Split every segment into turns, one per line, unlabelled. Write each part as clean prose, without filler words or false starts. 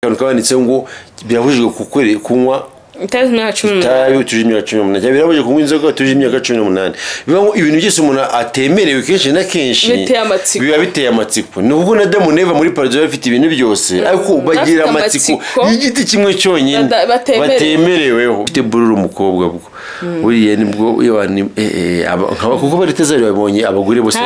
kantu kabanditse ngo birabujijwe kunywa
itabi
tuje imyaka 18 birabujijwe kunywa inzoga tuje imyaka 18 bibaho ibintu byose umuntu atemerewe kenshi na kenshi biba biteye amatsiko nubwo na Adam Neva muri Paradizo bafite ibintu byose ariko bagira amatsiko y'igiti kimwe cyonyine batemereweho ufite bururu umukobwa bwo buriye nibwo kuko bari tazari babonye abagore bose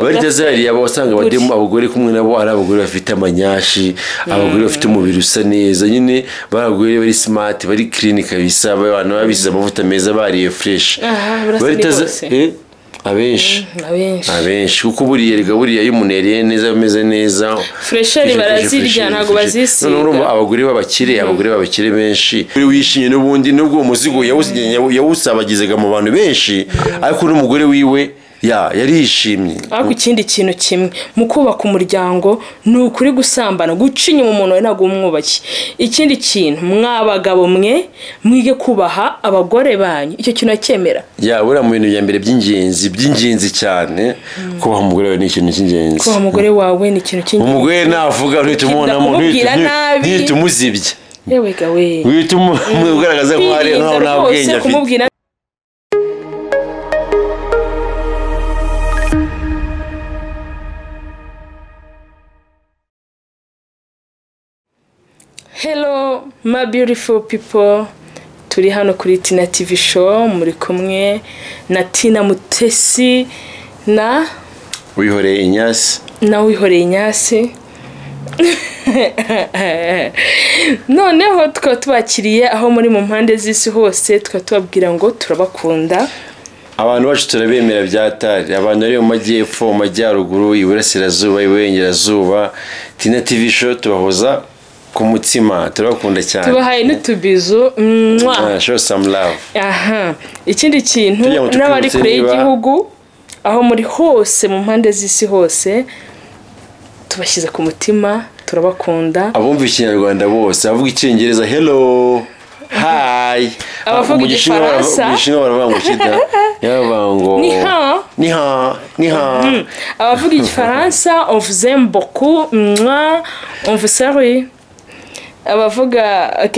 bari tazari abasanga bademo abagore kumwe nabo ari abagore bafite amanyashi abagore bafite umubiri usa neza nyine baragore bari smart bari clean kabisa abantu babisize amavuta meza bariye fresh bari tazari abenshi kuko buriya y'umuneriye neza ameze neza
fresheri barazirya ntago bazisiga
abagore babakire benshi wishimye n'ubundi nubwo umuzigo yawusabagizaga mu bantu benshi ariko n'umugore wiwe yarishimye
ariko ikindi kintu kimwe mu kubaka umuryango ni ukuri gusambana gucinya umuntu we ntago umwubaki ikindi kintu mwabagabo mwe mwige kubaha abagore banyu icyo kintu akemera
bura mu bintu bya mbere by'ingenzi cyane kubaha umugore wawe ni ikintu cy'ingenzi
kubaha umugore wawe ni ikintu cy'ingenzi
umugore navuga ntitumuzibye
yewe gawe
ugaragaza ko hari nkaho nta bwenge afite
Hello my beautiful people, turi hano kuri Tina TV show muri kumwe na Tina Mutesi na
Wihoreye
Inyasi noneho twatubakiriye aho muri mu mpande z'isi hose twatubabwira ngo turabakunda
abantu bacu turabemera byatari abantu ari mu majyepfo mu majyaruguru iburasirazuba iburengerazuba Tina TV show tubahoza ku mutima turabakunda cyane
tubahaye n'utubizo
show some love
ikindi kintu n'abari kure y'igihugu aho muri hose mu mpande z'isi hose tubashyize ku mutima turabakunda
abumva ikinyarwanda bose avuga icyongereza hello hi
abavuga igifaransa
baravuga ngo kida yabango ni ha
abavuga igifaransa on vous aime beaucoup on vous salue abavuga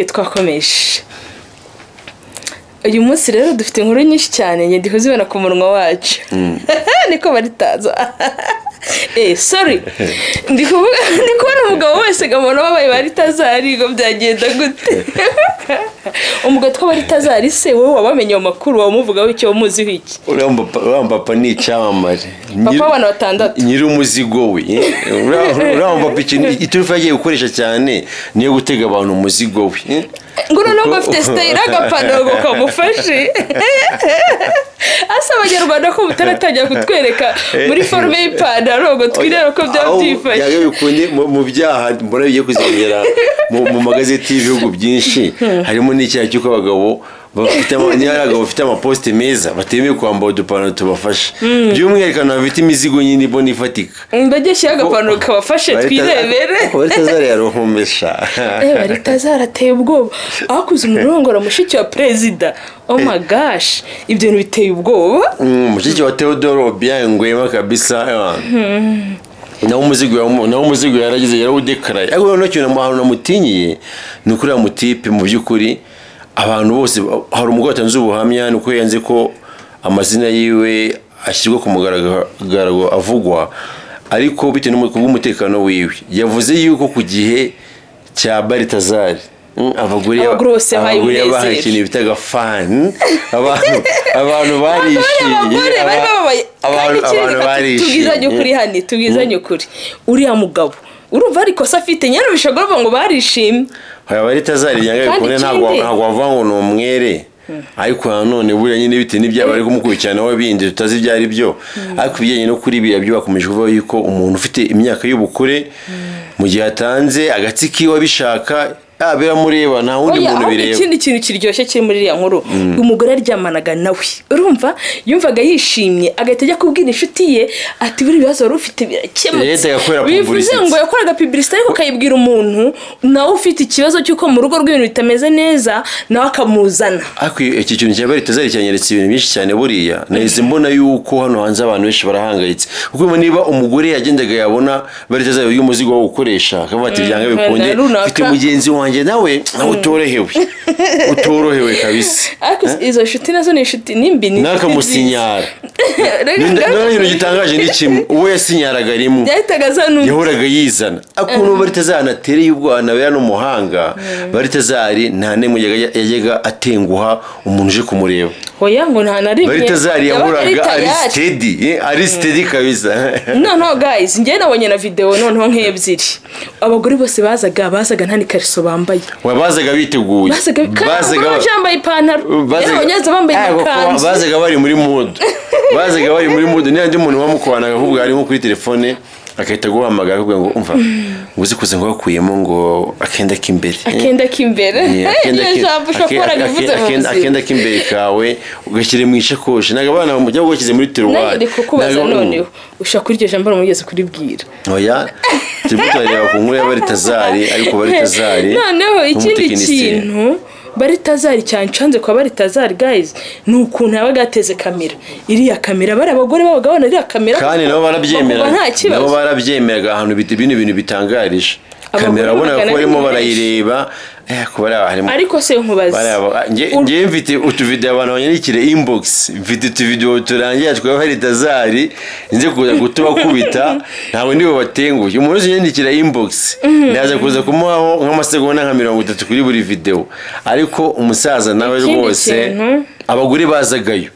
twakomeje uyu munsi rero dufite inkuru nyinshi cyane ndiho zibona ku munwa wacu niko baritaza sorry ndikubona umugabo wese gamona babaye baritazari ngo byagenda gute umugabo twabaritazari se wowe wabamenye amakuru wamuvuga w'icyo wamuziho iki
uramba ni icyamamare
papa abana batandatu
nyiri umuzigo we uramba ikintu iturufa yagiye gukoresha cyane niyo gutega abantu umuzigo we
ngo noneho afite style agapano kamufashe asa abanyarwanda ko mutaratangira kutwereka muri forme y'ipantaro ngo twirere ko byabyifashe
yaje bikundi mu byaha mbona bigiye kuzengera mu magazeti y'ibihugu byinshi harimo n'icyaha cy'uko abagabo bafite amaposte meza batemeye kwambara udupantaro tubafasha by'umwihariko bafite imizigo nyine ibona ifatika
mbageshyira agapantaro kabafashe twirebere
baritazari yarohomesha
baritazari ateye ubwoba akuze umurongora mushiki wa perezida oh my gosh ibyo bintu biteye ubwoba
mushiki wa Theodore Obiangwema kabisa nawo umuzigo yaragize yarawudekaraye ariko no cyo namutinyiye ni kuri amutipe mu by'ukuri abantu bose hari umugabo watanze ubuhamya nuko yanze ko amazina yiwe ashyirwa ku mugaragaro avugwa ariko bite n'umutekano wiwe yavuze yuko ku gihe cya Baritazari abagore bahaye ikintu bitaga fan abantu barishimye
tubwizanye ukuri uriya mugabo urumva ariko se afite nyine bishobora ngo barishimye
Baritazari yanga bikone ntabwo wavuga ngo ni umwere ariko nanone buriya nyine bite n'ibyaba ari kumukurikirana wabindi tutazi ibyari byo ariko bijyanye no kuri biriya byo bakomeje kuvuga yuko umuntu ufite imyaka y'ubukure mu gihe atanze agatsiki wabishaka biramureba nta wundi muntu bireba.
Ikindi kintu kiryoshye kiri muri iriya nkuru umugore aryamanaga nawe urumva yumvaga yishimye agahita ajya kubwira inshuti ye ati buri bibazo wari ufite birakemutse. Bivuze ngo yakoraga publicité ariko kayibwira umuntu nawe ufite ikibazo cy'uko mu rugo rw'ibintu bitameze neza nawe akamuzana.
Ariko iki kintu cya Baritazari cyanyeretse ibintu byinshi cyane buriya nahise mbona yuko hano hanze abantu benshi barahangayitse kuko niba umugore yagendaga yabona Baritazari y'umuzigo wo gukoresha akavuga ati byanga bikunde mfite mugenzi wanjye nawe utorohewe kabisa.
Ariko izo nshuti nazo ni inshuti nimbi ni
nakamusinyara n'ibintu gitangaje ni kimwe uwo yasinyaraga rimwe yahoraga yizana akuntu Baritazari anatereye ubwana bera n'umuhanga Baritazari nta nemwe yajyaga atenguha umuntu uje kumureba.
Oya ngo nta na rimwe
Baritazari yahoraga ari steady kabisa.
No guys njye nabonye na video noneho nk'ebyiri abagore bose bazaga nta ni kariso bambaye
bazaga biteguye
bazaga bambaye ipantaro y'abanyeze bambaye amakanzu
bazaga bari muri mood n'andi muntu wamukwana ahubwo ari nko kuri telefone akahita guhamagara akubwira ngo umva nguzi kuze ngo bakuyemo ngo akenda k'imbere akenda k'imbere kawe ugashyire mu ishakoshi naga abana bamujya gukize muri tiruwari
kukubaza noneho ushaka kuryo jambo mugeze kuribwira.
Oya tibutariya ku nkuru ya Baritazari ariko Baritazari
noneho ikindi kintu Baritazari cyancanze kwa Baritazari guys nukuntu yabaga ateze kamera iriya kamera bari abagore babaga bana iriya kamera
kandi nabo barabyemeraga ahantu ibintu bitangarije kamera abona ko barimo barayireba
ariko se nkubaza
ngiye mfite utuvideo abantu banyandikire inbox mfite utuvideo turangiye twa Baritazari nze kuza gutubakubita ntabwo ndibo batenguye umuntu uzanyandikira inbox ndaza kuza kumuhaho nk'amasegonda nka 30 kuri buri video ariko umusaza nawe rwose abagore bazagayo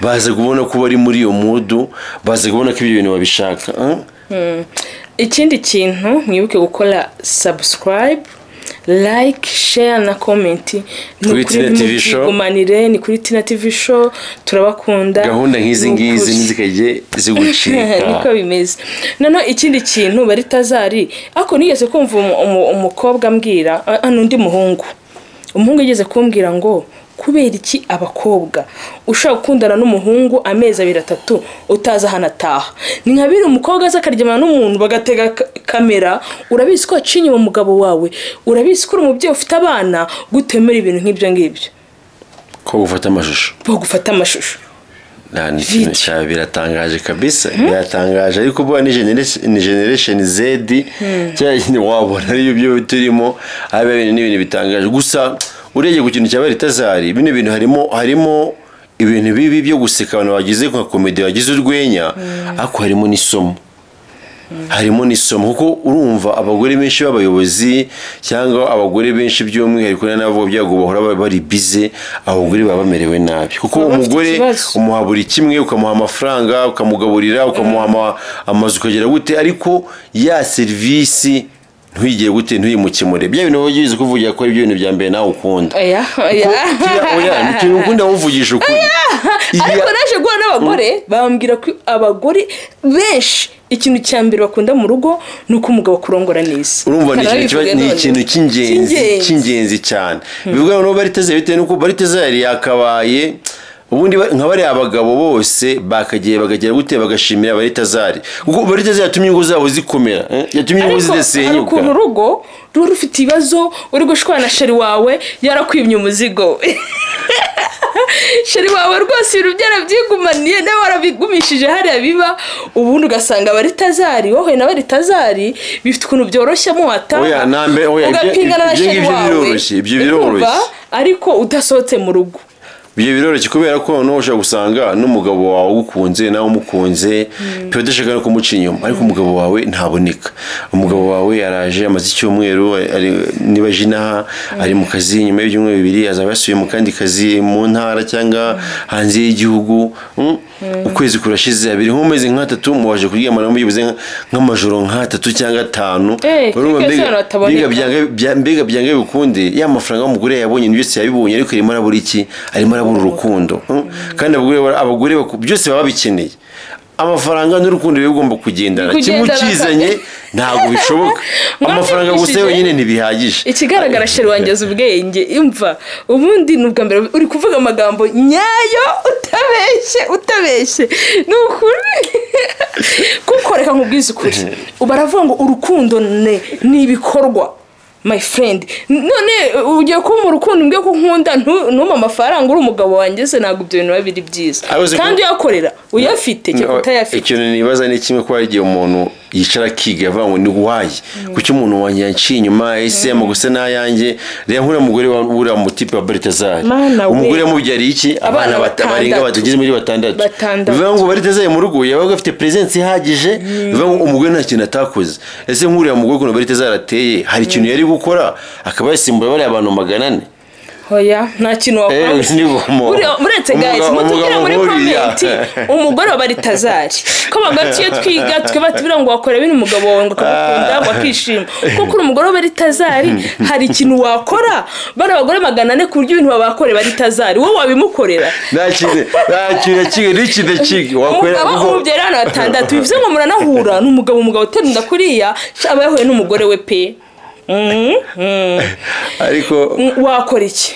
baza kubona ko bari muri iyo mood baza kubona ko ibyo bintu babishaka.
Ikindi kintu mwibuke gukora subscribe like share na comment
kuri Tina TV show
ni kuri Tina TV show turabakunda
gahunda nk'izi ngizi nizikaje zigucika
niko bimeze. Nano ikindi kintu Baritazari ako nigeze kumva umukobwa ambwira n'undi umuhungu yigeze kumbwira ngo kubera iki abakobwa ushaka gukundana n'umuhungu amezi 2-3 utaza hanataha ni nkabiri umukobwa azakaryamana n'umuntu bagatega kamera urabisi ko acinye mu mugabo wawe urabisi ko umubyeyi ufite abana gutemera ibintu nk'ibyo ngibyo
ko gufata amashusho nta biratangaje kabisa biratangaje ariko bwa ni generation Z cyane wabona ari byo turimo abe n'ibintu bitangaje gusa urege ku kintu cya Baritazari bino bintu harimo ibintu bibi byo guseka abantu bagize nka comedy bagize urwenya ako harimo n'isomo kuko urumva abagore benshi b'abayobozi cyangwa abagore benshi by'umwihariko n'abo byago bahora bari busy abagore baba bamerewe nabi kuko umugore umuha buri kimwe ukamuha amafaranga ukamugaburira ukamuha amazu ukagera gute ariko ya service ntuyigiye gute ntuyimukimure bya bintu bagize kuvugira ko ari byo bintu bya mbere nawe ukunda.
Oya
n'ikintu ukunda uvugisha ukuri
ariko naje guha n'abagore bambwira ko abagore benshi ikintu cya mbere bakunda mu rugo nuko umugabo kurongora neza
urumva ni ikintu cy'ingenzi cyane bivuga ngo Baritazari bitewe nuko Baritazari yakabaye ubundi nka bari abagabo bose bakagiye bagagera gute bagashimira Baritazari kuko Baritazari yatumye ingo zabo zikomera yatumye ingo zidasenyuka
ariko urugo rufite ibibazo uri gushwana na sheri wawe yarakwimye umuzigo sheri wawe rwose ibintu byarabyigumaniye nawe warabigumishije hariya biba ubundi ugasanga Baritazari wowe na Baritazari bifite ukuntu byoroshye mu wata ugapingana na sheri wawe
ibyo biroroshye
ariko udasohotse mu rugo
Ibyo biroroshye kubera ko no ushaka gusanga n'umugabo wawe ugukunze nawe umukunze pe udashaka no kumuca inyuma ariko umugabo wawe ntaboneka umugabo wawe yaraje amaze icyumweru niba jina ari mu kazi nyuma y'ibyumweru bibiri azaba yasuye mu kandi kazi mu ntara cyangwa hanze y'igihugu ukwezi kurashize abiri nkomeze nka3 muwaje kuryamana muyibuze nk'amajoro nka3 cyangwa 5 mbega byanga bikunde ya mafaranga umugore yabonye byose yabibonye ariko irimo arabura iki arimo arabura urukundo kandi abagore byose baba bikeneye amafaranga n'urukundo bigomba kugendana kimwe ukizanye ntabwo bishoboka amafaranga gusa yonyine ntibihagije
ikigaragara sheri wangeze ubwenge imva ubundi nubwa mbere uri kuvuga amagambo nyayo utabeshye nukuri kuko reka nkubwize ukuri ubaravuga ngo urukundo ni ibikorwa my friend none ugiye ko mu rukundo mbye ko nkunda ntuma amafaranga uri umugabo wanjye se ntabwo ibyo bintu babiri byiza kandi yakorera uyafite cyo kutayafite
ikintu nibaza ni kimwe ko hari igihe umuntu yicara akiga avuga ngo ni wayi kuki umuntu wanjye yanciye inyuma ese amaguse n'ayanjye rero nkura mugore ura mu tipe wa Balthazar umugore yamubyariye iki abana barenga batugeze muri 6 bivuga ngo Balthazar mu rugo yabaga afite presence ihagije bivuga ngo umugore nta kintu atakoze ese nkura mugore ko Balthazar ateye hari ikintu yari gukora akaba yasimbuye bari abantu 400
hoya nta kintu wakora muretse guys mutubwira muri comment umugore wa Balthazar ko bagatiye twiga twebatugira ngo wakora ibintu umugabo wawe ngo akagukunda bakishima kuko umugore wa Balthazar hari ikintu wakora bana abagore 400 ku buryo ibintu babakore Balthazar wowe wabimukorera
nta kintu wakora
umubyerana 6 bivuze ngo muranahura n'umugabo utenda kuriya abayeho n'umugore we pe
ariko
wakora iki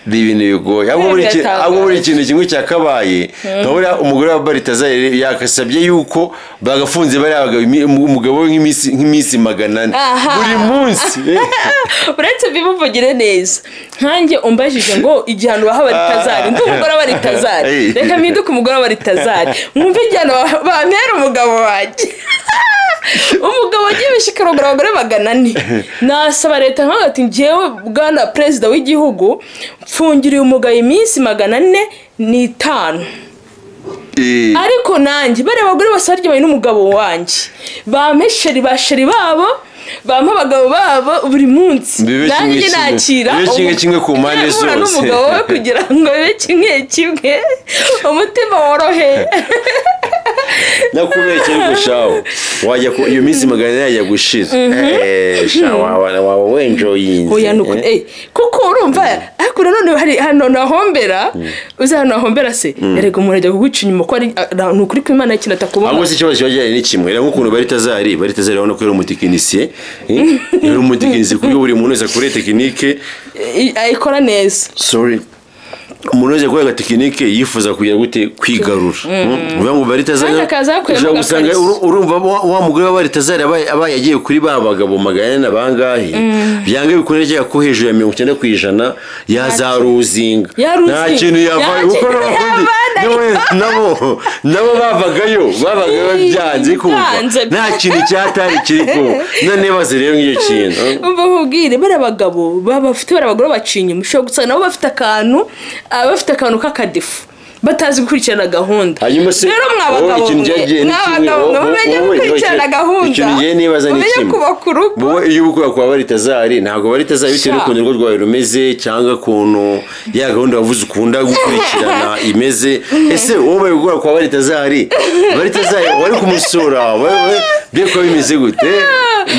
ibintu bigoye ahubwo buri kintu kimwe cyakabaye nkabura umugore wa Balthazar yakasabye yuko bagafunze bari umugabo nk'imisi 400 buri munsi
uretse bimuvugire neza nkanjye umbajije ngo igihano baha Balthazar ndi umugore wa Balthazar reka mpinduke umugore wa Balthazar mwumve igihano bampera umugabo wanjye umugabo agibishikirogora abagore 400 nasaba leta nkagati ngewe bwana president w'igihugu mfungiriye umugabo iminsi 405 ariko nanjye bare abagore basarye bayi n'umugabo wanjye bampesheri basheri babo bampa abagabo babo buri munsi nanjye nakira
kimwe ku mpande zose
n'umugabo we kugira ngo bibe kimwe umutima worohe
nakubekeye gushaho wajya ko iyo minsi 400 yajya gushiza shawa wawe wenjoyinze
oya nuko kuko urumva ariko none hari hano nahombera uzana nahombera se erega umuntu ajya kuguca inyuma ko ari nukuri ko Imana ikintu atakubona
ahubwo si ikibazo cyajyanye n'ikimwe rero nk'ukuntu Balthazar urabona ko yari umutekinisiye yari umutekinisiye kuko buri muntu wese akora tekinike
ayikora neza
sorry umuntu wese akora tekinike yifuza kugira gute kwigarura uvuga ngo Balthazar usanga urumva wa mugore wa Balthazar abaye yagiye kuri ba bagabo 400 bangahe byange bikorera ko hejuru ya 90% yazaruzinga nta kintu yavaye ukora nabo bavagayo byanze kumva nta kintu cyatari kiriko none baze rero ngiyo kintu
umva nkubwire bara abagabo bafite bara abagore bacinye musho gusa nabo bafite akantu k'akadefu batazi gukurikirana gahunda
rero
mwabagabo mumenye gukurikirana gahunda
ikintu ngiye nibaza ni kimwe wowe iyo ubukora kwa Balthazar ntabwo Balthazar bitewe n'ukuntu rwawe rumeze cyangwa kuntu ya gahunda wavuze ukunda gukurikirana imeze ese wowe ubukora kwa Balthazar wari kumusura wewe byeko bimeze gute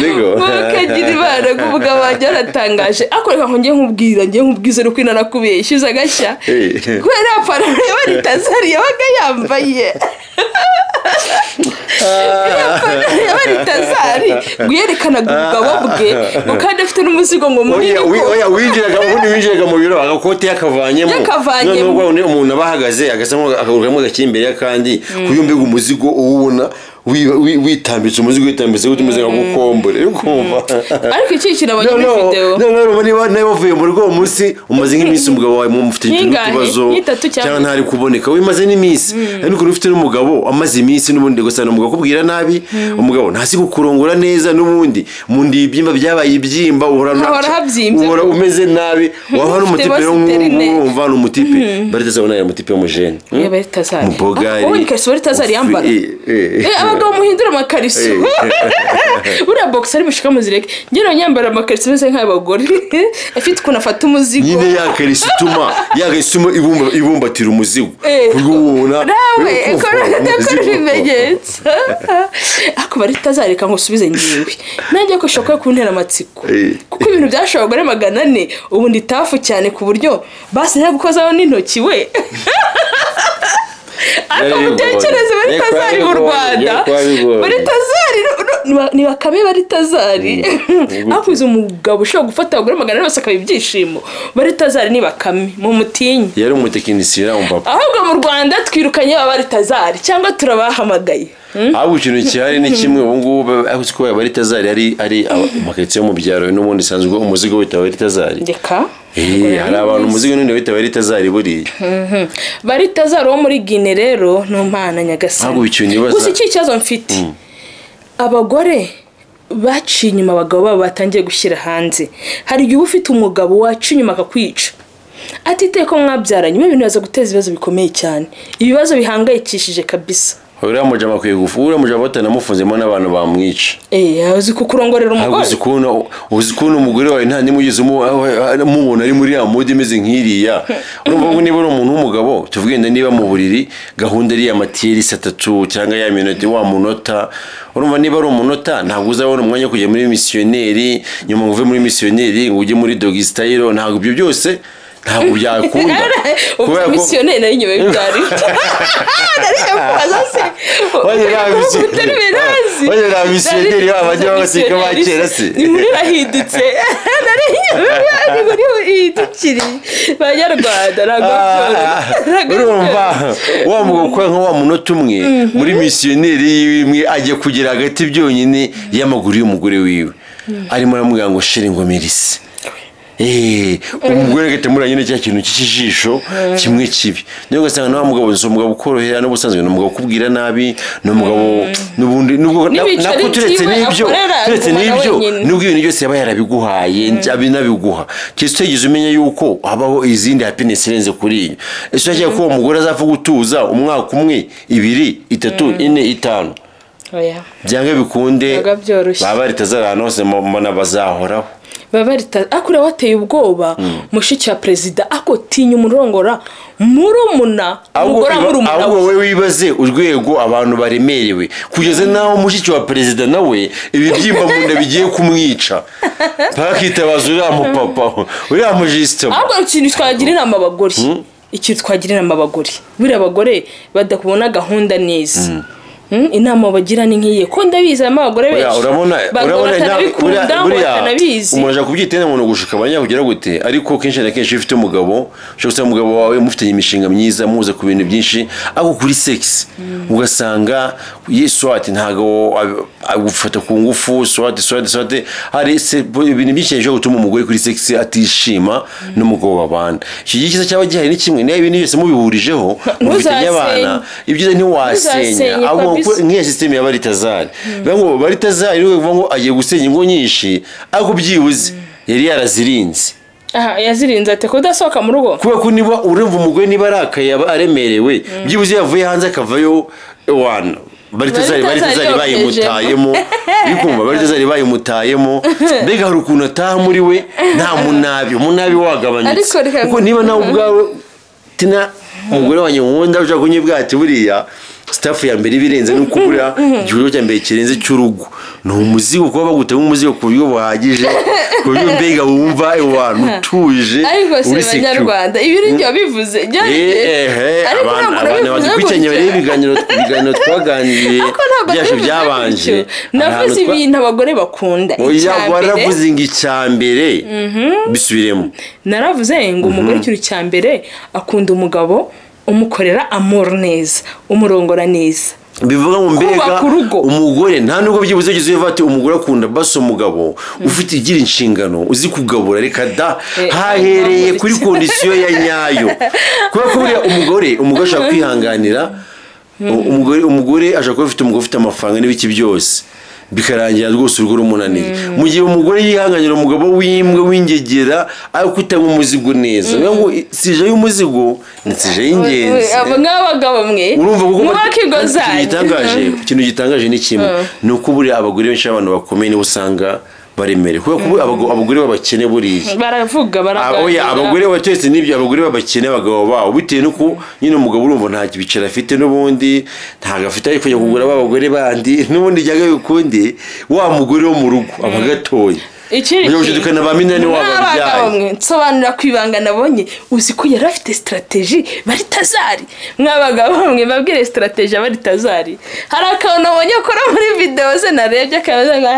nego
mukagira ibara kuvuga bajya ratangaje akoreka ngo ngiye nkubwize ruko inana kubeshyuza gashya kwera apara Balthazar yabaga yambaye Balthazar guyerekana umugabo bwe kandi afite n'umuzigo ngo muri
oya winjiraga mu biro agakote yakavanyemo none umuntu abahagaze agasamo akaguramo gakimbere kandi kuyumbe umuzigo uwubona witambitse umuzigo witambitse utumeze nka gukombore ukumva
ariko iki kinabanye muri video
nawe bavuye mu rugo umunsi umaze nk'iminsi umugabo wawe mufite ikibazo cyangwa ntari kuboneka wimaze n'iminsi ariko ufite n'umugabo amaze iminsi n'ubundi gusa n'umugabo kubwira nabi umugabo ntasi kukurongora neza n'ubundi mundi ibyimba byabaye ibyimba uhora umeze nabi waba n'umutipe wumva n'umutipe Balthazar ubona umutipe w'umujene
Balthazar
mubogari
ubundi kasi Balthazar yambara abagabo muhindura amakariso uriya box ari mushika muzireke ngero nyambara amakariso meze nk'abagore afite ukuntu afata umuzigo
nyine yagasuma ibumbatira umuzigo kugubona
nawe ekora ibimenyetso ako Balthazar reka ngo subize ngiwe nanjye ko shoka kuntera amatsiko kuko ibintu byashobora 400 ubundi tafu cyane ku buryo basi nta gukozaho n'intoki we ariko mutekereze bari tazari mu Rwanda bari tazari ni bakame bari tazari akuze umugabo ushobora gufata abagore 100 bose akabibyishimo bari tazari ni bakame mu mutinyi
yari umutekinisiye na papa
ahubwo mu Rwanda twirukanye bari tazari cyangwa turabahamagaye
ahubwo ikintu cyari ni kimwe ubu ngubu aho ko bari tazari ari amaketse yo mu byaro n'ubundi sanzwe umuzigo wita bari tazari
ndeka
hari abantu umuzigo n'undi wita bari tazari buriye
bari tazari wo muri Guinea rero no mpana Nyagasani
ahubwo icyo nibaza
gusa iki kibazo mfite abagore baciye inyuma abagabo babo batangiye gushyira hanze hari igihe ufite umugabo waciye inyuma akakwica atiteye ko mwabyaranye ibintu biza guteza ibibazo bikomeye cyane ibibazo bihangayikishije kabisa
uriya mujama kwiye gufura mujama batanamufunzemo n'abantu bamwica
uzi kukurongorera umugore
uzi kuntu umugore wawe nta nimugize mubona ari muri ya mode imeze nk'iriya urumva ngo niba ari umuntu w'umugabo tuvugenda niba mu buriri gahunda ari ya matiyeri 3 cyangwa ya minute wa munota urumva niba ari umunota ntabwo uzabona umwanya kujya muri missionnaire nyuma uve muri missionnaire ngo ujye muri doggy style ntabwo ibyo byose ntabwo byakunda
kubera ko missionnaire nari nyuma y'ibitari
Wajya na missionnaire abajya basika bakera se
ni muri rahidutse nari hidukiri banyarwanda
urumva wa mugokora nka wa munota umwe muri missionnaire imwe ajye kugira hagati byonyine y'amaguru y'umugore wiwe arimo aramubwira ngo shira ingomerisi umugore gatemura nyine cya kintu cy'ijisho kimwe kibi niyo gasanga nawe mugabo nso mugabo ukorohera no busanzwe no mugabo kubwira nabi no mugabo nubundi nako turetse n'ibyo nubwo ibintu byose yaba yarabiguhaye abinabiguha kisto yigize umenya yuko habaho izindi happiness irenze kuri iyo ese cyangwa ko umugore azapfa gutuza umwaka umwe 2 3 4 5 byanga bikunde baba ritazarana hose mbona bazahoraho
babarita akure wateye ubwoba mushiki wa president akotinya umurongora murumuna umugora murumuna
ahubwo we wibaze urwego abantu baremerewe kugeze naho mushiki wa president nawe ibibyimba mu nda bigiye kumwica bakitabaza uriya mupapa uriya mujisito
ahubwo ikintu twagirira amabagori ikintu twagirira amabagori buri abagore badakubona gahunda neza inama bagira ni nkiye ko ndabiza amagore benshi
urabona umuntu kubyitena umuntu gushika abanya kugira gute ariko kenshi na kenshi ufite umugabo cyo gusanga umugabo wawe mufite imishinga myiza muze ku bintu byinshi ako kuri sex ugasanga yeswati ntago agufata ku ngufu swati hari ibintu byinshi cyo gutuma umugore kuri sex atishima n'umugabo babanda iki gikiza cyaba gihari ni kimwe nayo ibintu byose mubihurijeho mufite abana ibyiza ntiwasenya abo nk'iya system ya baritazari bango baritazari ruvuga ngo agiye gusenya ingo nyinshi ako byibuze yari yarazirinze
yazirinze ate kudasohoka mu rugo
kuba ko niba urumva umugore niba arakaye aremerewe byibuze yavuye hanze akavayo wana baritazari bayimutayemo bikumva baritazari bayimutayemo mbega hari ukuntu ataha muri we nta munabi wagabanyutse kuko niba nawe ubwawe tina umugore wanjye nkunda uja kunyibwati buriya staff ya mbere birenze nuko buriya igihuro cya mbere kirenze cy'urugo no umuzigo kuba bagutema umuzigo ku buryo buhagije ku buryo mbega wumva abantu tuje
uri Abanyarwanda ibiri byo bivuze
abantu bagikwicanye bari ibiganiro twaganiriye byasho byabanje
navuze ibintu abagore bakunda
waravuze ngo icyambere bisubiremo
naravuze ngo umugore cy'uru cyambere akunda umugabo umukorera amor neza umurongora neza
bivuga mu mbega umugore nta nubwo byibuze gize vati umugore akunda baso umugabo ufite igira inshingano uzi kugabura reka da hahereye kuri kondisiyo ya nyayo kuba kuriya umugore ashaka kwihanganira umugore ashaka kuba afite umugabo ufite amafaranga n'ibiki byose bikarangira rwose urugo rumunaniye mu gihe umugore yihanganira umugabo w'imbwa w'ingegera ariko kutanga umuzigo neza ngo sije y'umuzigo nsije y'ingenzi
abo ngabagabo mwe
ikintu gitangaje ni kimwe nuko buri abagore benshi abantu bakomeye nibo usanga baremere kuko abagore babakene buriye
baravuga baraganira
abagore batetse n'ibyo abagore babakene abagabo bawo bitewe nuko nyine umugabo urumva nta kibicira afite n'ubundi ntago afite ariko kujya kugura abagore bandi n'ubundi jyaga bikundi wa mugore wo mu rugo abagatoye ujya gushidukana ba minani
wababyaye nsobanura ku ibanga nabonye uzi ko yari afite strategy bari tazari mwabagabo bamwe babwire strategy bari tazari hari akantu nabonye akora muri video ze narebye akabaza nka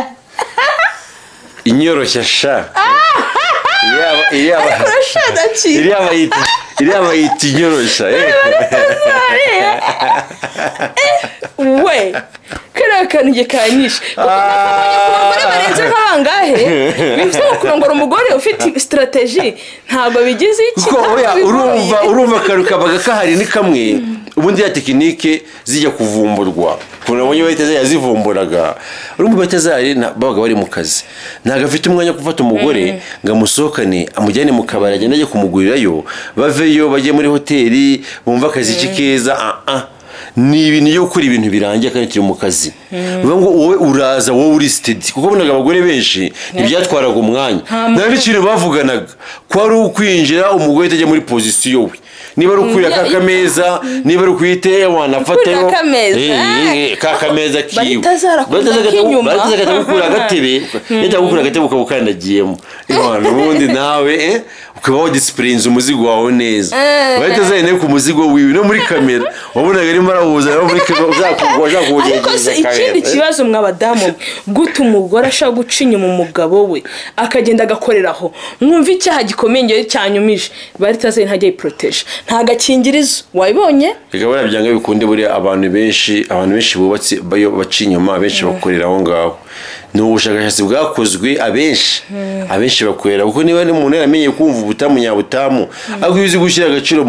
inyoroshya sha iriya bayita inyoroshya
we kariya kantu gekanyishe abagore barenze nk'abangahe bivuze ngo kurongora umugore ufite strategy ntabwo bigize iki
urumva akantu kabaga kahari ni kamwe ubundi ya tekinike zijya kuvumburwa ukuntu abonye bahita yazivumburaga urumva batazari babaga bari mu kazi ntabwo afite umwanya wo gufata umugore ngo amusohokane amujyane mu kabari agende ajye kumugurirayo baveyo bajye muri hoteli bumva akazi keza ni ibintu yo gukora ibintu birangiye kandi turi mu kazi bivuga ngo wowe uraza wowe uri steady kuko bonaga abagore benshi ntibyatwaraga umwanya nta n'ikintu bavuganaga ko ari ukwinjira umugore atajya muri pozisiyo we niba ari ukwira kakameza niba ari ukwite wanafatayo kakameza kiwe batazagata gukura agatebe yajya gukura agatebe ukabukandagiyemo ubundi nawe ukabaho disipuriniza umuzigo wawe neza bahita zane ku muzigo wiwe no muri kamera wabonaga arimo arahuza no muri kamera uzakugerageza
ariko se ikindi kibazo mw'abadamu gute umugore ashaka guca inyuma umugabo we akagenda agakoreraho mwumva icyaha gikomeye cyanyumije bahita zane ntajya yiproteje nta gakingirizo wabibonye
reka barabyanga bikunde buri abantu benshi bubatse baca inyuma benshi bakorera aho ngaho ni ubushakashatsi bwakozwe abenshi bakorera kuko niba umuntu yaramenye kumva ubutamu nyabutamu ariko iyo uzi gushyira agaciro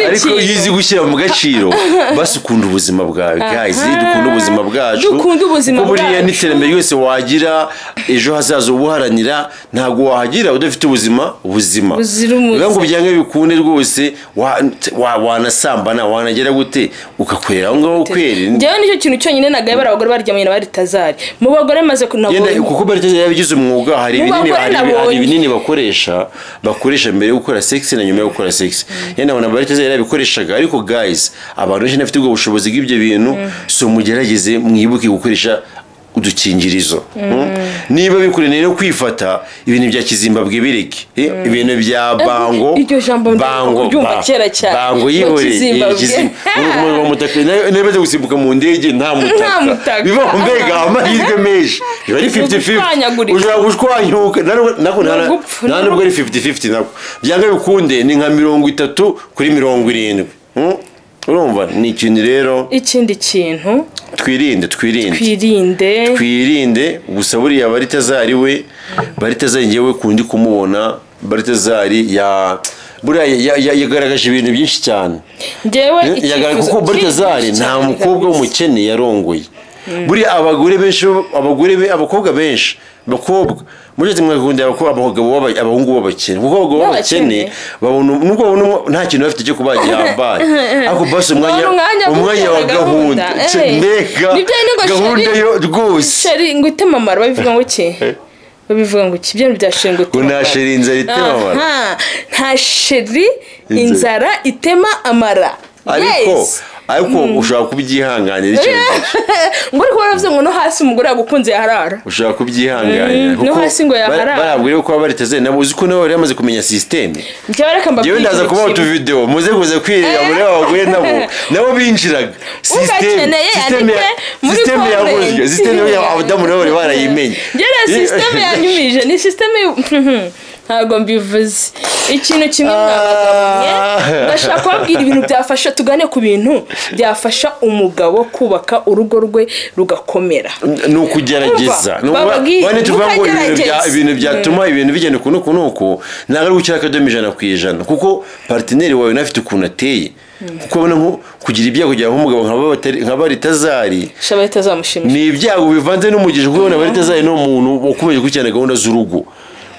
ariko iyo uzi gushyira mu gaciro basukunda ubuzima bwawe guys dukunda ubuzima bwacu kuko buriya n'iterambere ryose wagira ejo hazaza ubuharanira ntabwo wahagira udafite ubuzima bivuga ngo byange bikunde rwose wanasambana wanagera gute ukakorera aho ngaho kweri
njyewe nicyo kintu cyonyine nagaye abagore baryamye na bari tazari mu bagore maze kunabona
kuko bari tazari yabigize umwuga hari ibinini bakoresha mbere yo gukora sex na nyuma yo gukora sex yenda abana bari tazari yabikoreshaga ariko guys abantu benshi nafite ubwo bushobozi bw'ibyo bintu so mugerageze mwibuke gukoresha udukingirizo niba bikurene no kwifata ibintu bya Kizimbabwe bireke ibintu bya bango yihore niba gusimbuka mu ndege nta mutaka biva mbega amahirwe menshi bari 50-50 ushobora gushwanyuka nako nta nubwo ari 50-50 nako byanga bikunde ni nka 30-70 urumva ni ikintu rero
ikindi kintu
twirinde gusa buriya bari tazari we bari tazari ngewe kundi kumubona bari tazari buriya yagaragaje ibintu byinshi cyane kuko bari tazari nta mukobwa w'umukene yarongoye buriya abakobwa benshi muri ati mwakunda abahungu b'abakene kuko abagabo b'abakene babona nta kintu bafite cyo kubagihambaye ariko basi umwanya wa gahunda gahunda yo rwose
sheri ngo itemamara babivuga ngo iki ibyo byashenguye
nta sheri inzara itema amara
nta sheri inzara itema amara
ariko ushaka kubyihanganira icyo
ngo ariko baravuze ngo no hasi umugore yagukunze yaharara
ushaka kubyihanganira
no hasi ngo yaharara
barabwire ko bariteze nabo uzi ko nabo bari bamaze kumenya system
yewe
ndaza kuba utu video muze kuza kwireba muri abagore nabo binjiraga system yaguzwe system y'abadamu nabo bari barayimenye
system yanyumije ni system ntabwo mbivuze ikintu kimwe mwabagabo ndashaka kubabwira ibintu byafasha tugane ku bintu byafasha umugabo kubaka urugo rwe rugakomera
ni ukugerageza bane tuvuga ngo ibintu byatuma ibintu bigenda kunuko ntabwo ari gukira akadomo 100% kuko partenaire wawe nafite ukuntu ateye kuko ubona nko kugira ibyago kugira nk'umugabo nka bari tazari
shaba itazamushimisha
ni ibyago bivanze n'umugisha kuko ubona bari tazari no muntu wakubeje gucyana gahunda z'urugo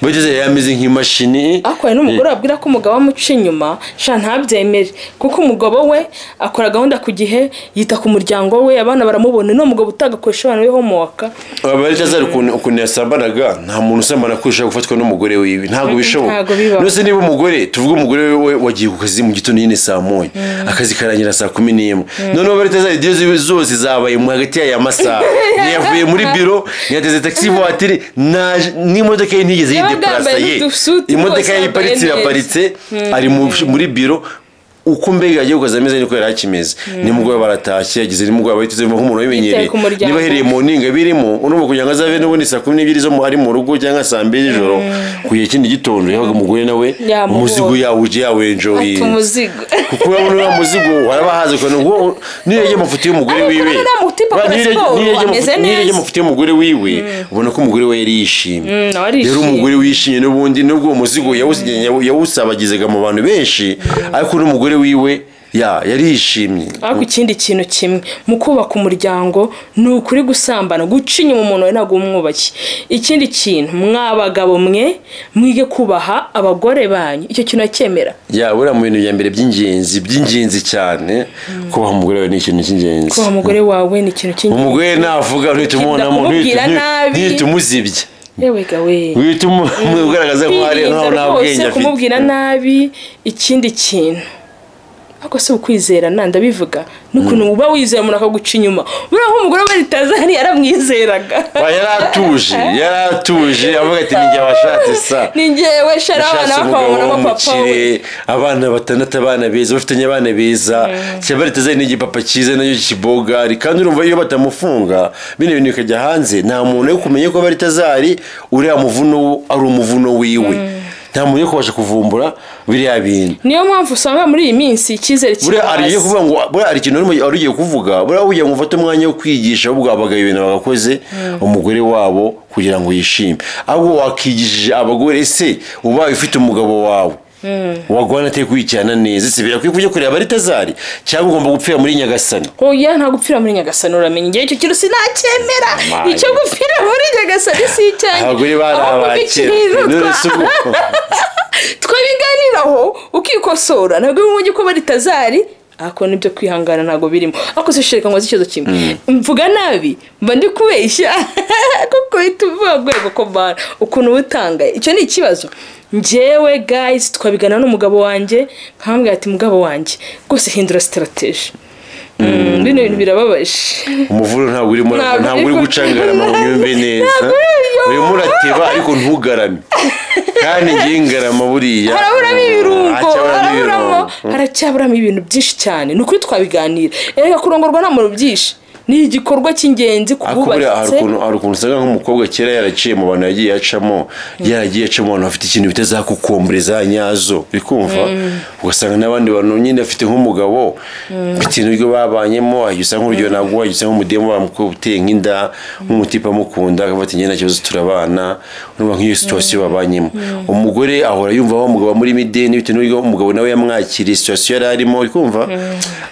Baritazari yameze nk'imashini
akora n'umugore abwira ko umugabo amuca inyuma sha ntabyemere kuko umugabo we akora gahunda ku gihe yita ku muryango we abana baramubona no mugabo utagakoresha abana be homework
Baritazari ukuntu yasambanaga nta muntu usambana kwisha gufatwa n'umugore wiwe ntabwo bishoboka nose niba umugore tuvuga umugore we wagiye ku kazi mu gitondo nyine saa 1 akazi karangira saa 11 noneho Baritazari diyo zose zabaye mu hagati ya masaha yavuye muri biro yateze taxi voiture n'imodoka ye ntigeze yideplasa ye imodoka ye iparitse ari muri biro uko mbega yagiye kukaza ameze niko yari akimeze nimugoroba baratashye yagize nimugoroba bahiteze nk'umuntu wabimenyereye niba hereye mu ninga birimo urumva kugira ngo azave n'ubundi saa 12 zo ari mu rugo cyangwa saa 2 z'ijoro kuye kindi gitondo yabaga umugore nawe umuzigo yawuje yawe enjoy kuko urabona umuzigo warabahaze ko ngo niyo mafuti y'umugore wiwe niyo mafuti y'umugore wiwe ubona ko umugore we yari yishimye rero umugore wishimye n'ubundi nubwo umuzigo yawusabagizega mu bantu benshi ariko n'umugore wiwe yari yishimye
ariko ikindi kintu kimwe mu kubaka umuryango ni ukuri gusambana guca inyuma umuntu we ntabwo umwubashye ikindi kintu mwabagabo mwe mwige kubaha abagore banyu icyo kintu acyemera
buriya mu bintu bya mbere by'ingenzi cyane kubaha umugore wawe ni ikintu cy'ingenzi
kubaha umugore wawe ni ikintu cy'ingenzi
umugore navuga ntitumuzibye
yewe gawe
wituma ugaragaza ko hari nta bwenge afite
kumubwira nabi ikindi kintu ako se ukwizera ndabivuga nukuntu uba wizera umuntu akaguca inyuma buriya nk'umugore Baritazari yaramwizeraga yaratuje avuga ati ninjye washatse sa ninjyewe shara abana bakabonamo papa we
abana batandatu abana beza bafitanye abana beza Baritazari ni igipapa cyiza nayo kibogari kandi urumva iyo batamufunga bine bintu bikajya hanze nta muntu yo kumenya ko Baritazari uriya muvuno ari umuvuno wiwe nta muntu yo kubasha kuvumbura biriya bintu
niyo mpamvu usanga muri iyi minsi icyizere
buriya ariye kuvuga ngo buriya ari ikintu ugiye kuvuga buriya ugiye ngo ufate umwanya wo kwigisha ahubwo abagabo ibintu bagakoze umugore wabo kugira ngo yishime ahubwo wakigishije abagore ese ubaye ufite umugabo wawe wagwana te kwicana neza ese birakwiye kujya kureba Baritazari cyangwa ugomba gupfira muri Nyagasani
oya nta gupfira muri Nyagasani uramenye ngiye icyo kintu sinacyemera icyo gupfira muri Nyagasani si cyane
abagore barabakira
twabiganiraho ukikosora ntabwo bimujye ko Baritazari ako nibyo kwihangana ntago birimo ako se shirika ngo ikibazo kimwe mvuga nabi mba ndi kubeshya kuko ituvuga gwego ko bana ukuntu utanga icyo ni ikibazo njyewe guys twabigana n'umugabo wanjye nkambwira ati mugabo wanjye gose hindura strategy bino bintu birababaje
umuvuno ntabwo uri gucangara mu nyumve neza uri murateba ariko ntugarame kandi ngingarama buriya
haraburamo ibirungo haracyaburamo ibintu byinshi cyane nukuri twabiganira erega kurongorwa nta muntu byinshi ni igikorwa cy'ingenzi kububatse
hari ukuntu usanga nk'umukobwa kera yaraciye mu bantu yagiye acamo abantu bafite ikintu bitazakukombure za nyazo bikumva ugasanga n'abandi bantu nyine afite nk'umugabo bitewe n'ibyo babanyemo ahise nk'urugero ntabwo wagise nk'umudemo bamukubuteye nk'inda nk'umutipe amukunda akafata nyine kibazo turabana urumva nk'iyo situation babanyemo umugore ahora yumva wa mugabo muri mideni bitewe n'ibyo umugabo nawe yamwakiriye situation yari arimo bikumva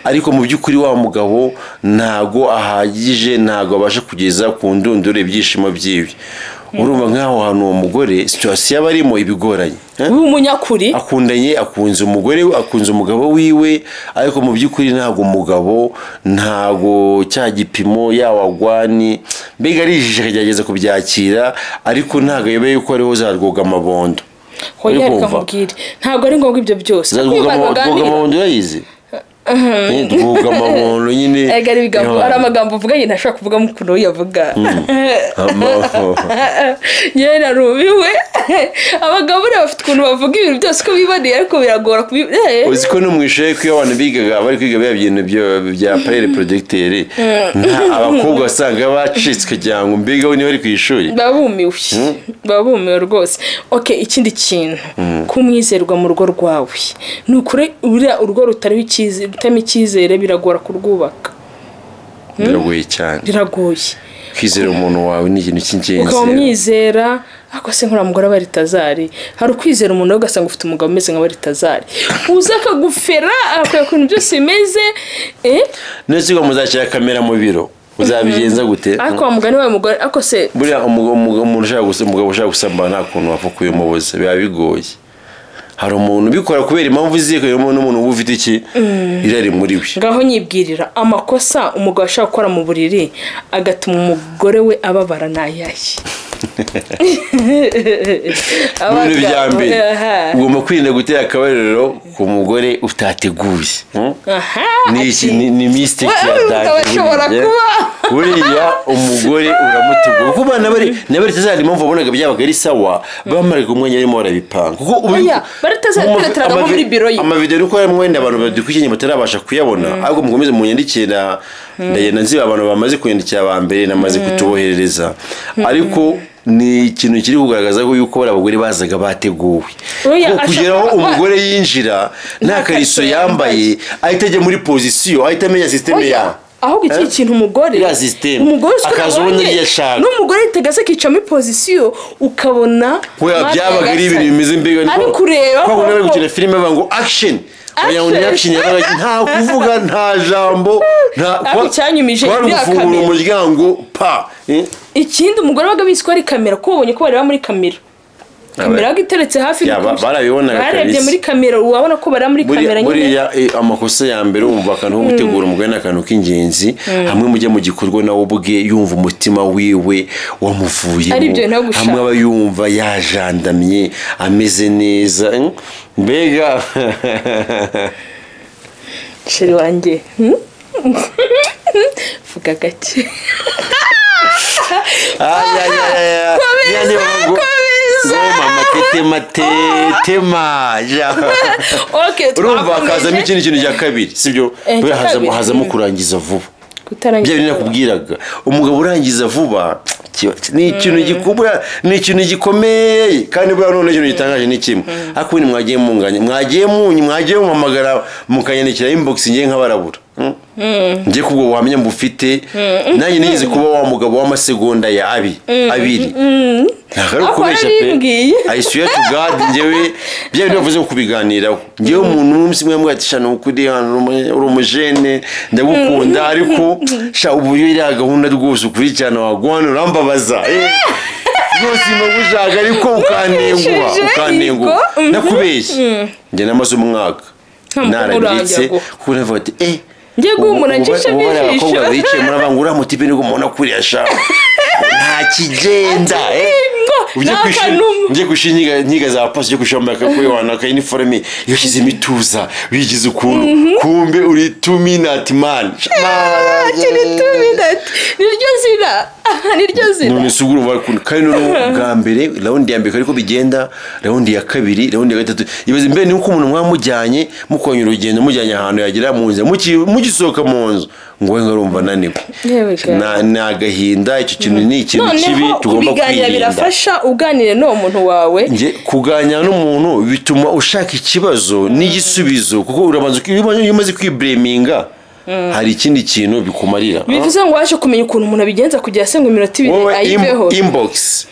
ariko mu by'ukuri wa mugabo ntago ahagije ntago abasha kugeza ku ndunduro ibyishimo byiwe urumva nkaho hano uwo mugore situation yabarimo ibigoranye
umunyakuri
akundanye akunze umugore akunze umugabo wiwe ariko mu by'ukuri ntago umugabo ntago cya gipimo yawagwani mbega arijije akagerageza kubyakira ariko ntago yebeye yuko ariho zarwoga amabondo
hoya reka mubwire ntago ari ngombwa ibyo byose
zarwoga amabondo yayize duhuga amabondo nyine
hari amagambo uvuga nyine ntashobora kuvuga mu kuntu yavuga yewe narubiwe abagabo bafite ukuntu bavuga ibintu byose uko biboneye ariko biragora
uzi ko no mu ishuri ko iyo abantu bigaga bari kwiga bya bintu bya parere producteur abakobwa basanga bacitswe kugira ngo mbega niba bari ku ishuri babumiwe rwose ikindi kintu kumwizerwa mu rugo rwawe ni ukuri uriya urugo rutariho icyizere biragora kurwubaka biragoye cyane kwizera umuntu wawe ni ikintu cy'ingenzi
ukamwizera ako se nkora mugore Baritazari hari ukwizera umuntu ugasanga ufite umugabo umeze nka Baritazari uza akagufera akakora ibintu byose bimeze
nese ngo muzakira kamera mu biro uzabigenza gute
ariko umugani wawe mugore ako se
buriya umuntu ushaka gusambana nta kuntu wapfa kuyumubuza biba bigoye hari umuntu ubikora kubera impamvu ziye n'umuntu uba ufite iki irari muri we
ngaho nyibwirira amakosa umugabo ashaka gukora mu buriri agatuma umugore we ababara nayahe
ibintu bya mbere ugomba kwirinda gutera akabariro ku mugore utateguye ni mistake yatangiye buriya umugore uramutegura kuko nabari tazari impamvu wabonaga byabaga ari sawa bamaraga umwanya arimo barabipanga kuko
baratazateranaga muri biro ye
amavideo nuko ari mwenda abantu badukwiye batarabasha kuyabona ahubwo mukomeze munyandikira ndagenda nziba abantu bamaze kwandikira aba mbere namaze kutuboherereza ariko ni ikintu kiri kugaragaza ko yuko abagore bazaga bateguwe kugeraho umugore yinjira nta kariso yambaye ahita ajya muri position ahita amenya system ya
ahubwo iki kintu umugore
akazobona yashaka
n'umugore yitegase kicamo position ukabona
byabaga ari ibintu bimeze mbega
niko kureba
ko bari gukina filime bango action action nta kuvuga nta jambo
nta cyanyumije
gufungura umuryango pa
ikindi umugore waga bisikora kamera ko ubonye ko bari muri kamera kamera giteretse hafi
barabibonaga
barebye muri kamera ubabona ko bari muri kamera
nyine buriya amakosa ya mbere umva akantu ko gutegura umugore n'akantu k'ingenzi hamwe mujye mu gikorwa nawe ubwe yumva umutima wiwe wamuvuyemo hamwe aba yumva yajandamye ameze neza mbega
sheri wanjye vuga gake
tema urumva hakazamo ikindi kintu cya kabiri sibyo hazamo kurangiza vuba bya bintu nakubwiraga umugabo urangiza vuba ni ikintu gikubura ni ikintu gikomeye kandi bwa none ikintu gitangaje ni kimwe ariko ni mwagiye mwagiye mumamagara mukanyandikira inbox ngiye nkabarabura ngiye kubwo wamenya mbufite nanjye nigeze kuba wa mugabo w'amasegonda ya abiri ntakari kubeshya pe I swear to God ngewe bya bintu bavuze kubiganiraho ngewe umuntu n'umwe mwemwe atishana ukuri uri umujene ndagukunda ariko sha ubuyo iriya gahunda rwose ukurikirana wagwana urambabaza rwose imubujaga ariko ukanenguha nakubeshye njye namaze umwaka narabitse kuko navuga ati
ngiye guhumura ncishe
abakobwa bicaye muri abangura mutipe ni gumona kuriya sha nta kigenda ngiye gushinga nkiga za pasi yo kushamba akakoywana ka uniforme yoshize imituza wigize ukuntu kumbe uri 2 minute man niryo zina none suguru bakunda kandi no bwa mbere raundi ya mbere ariko bigenda raundi ya kabiri raundi ya gatatu ibaze mbere ni uko umuntu mwamujyanye mukonyura urugendo mujyanye ahantu yagira mu nze mugisoka mu nzu ngo we ngarumva naniwe nagahinda icyo kintu ni ikintu kibi tugomba kwirinda
birafasha uganire no muntu wawe
kuganira n'umuntu bituma ushaka ikibazo n'igisubizo kuko urabanza iyo umaze kwibreminga hari ikindi kintu bikumarira
bivuze ngo waje kumenya ukuntu umuntu abigenza kugira se ngo iminota ibiri ayiveho
inbox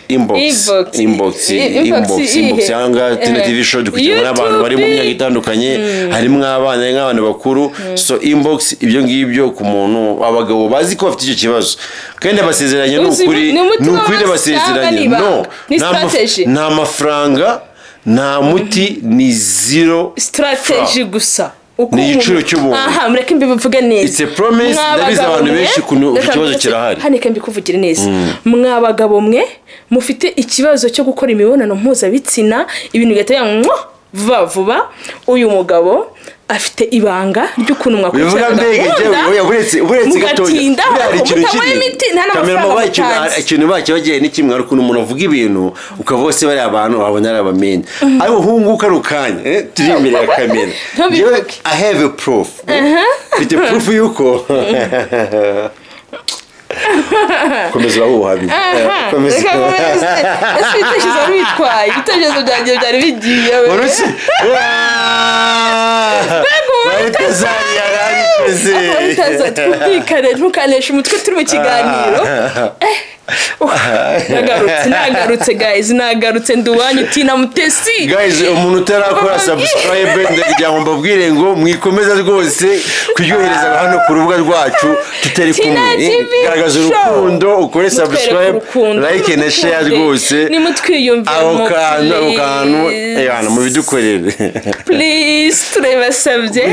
cyangwa TV show dukugira n'abantu bari mu myaka itandukanye harimo abana n'abana bakuru so inbox ibyo ngibyo ku muntu abagabo bazi ko bafite icyo kibazo kandi basezeranye n'ukuri basezeranye nta mafaranga nta muti ni zero
strategy gusa
ni igiciro cy'ubuntu
mureke mbivuge neza
it's a promise ndabiza abantu benshi ikibazo kirahari
hanike mbikuvugire neza mwabagabo mwe mufite ikibazo cyo gukora imibonano mpuzabitsina ibintu bigateye vuba uyu mugabo afite ibanga ry'ukuntu mwakurikirana
uretse gatoya hari ikintu ikintu bakibagiye ni kimwe ariko umuntu avuga ibintu ukava bose bari abantu wabona ari abamenya ariko hunguka rukanya turi imbere ya kamera I have a proof it's a proof yuko komeza ubuhamya
ibitekerezo bitwaye ibitekerezo byanjye byari bigiye twumvikane ntukanesha umutwe turi mu kiganiro nagarutse guys, nagarutse nduwanyu Tina Mutesi.
Guys, umuntu utarakora subscribe ndagira ngo mbabwire ngo mwikomeza rwose kuryohereza hano ku rubuga rwacu tutari kumwe. Garagaza urukundo, ukore subscribe, like na share rwose.
Nimutwiyumvire
aho kantu yana mu bidukorere.
Please turabasabye.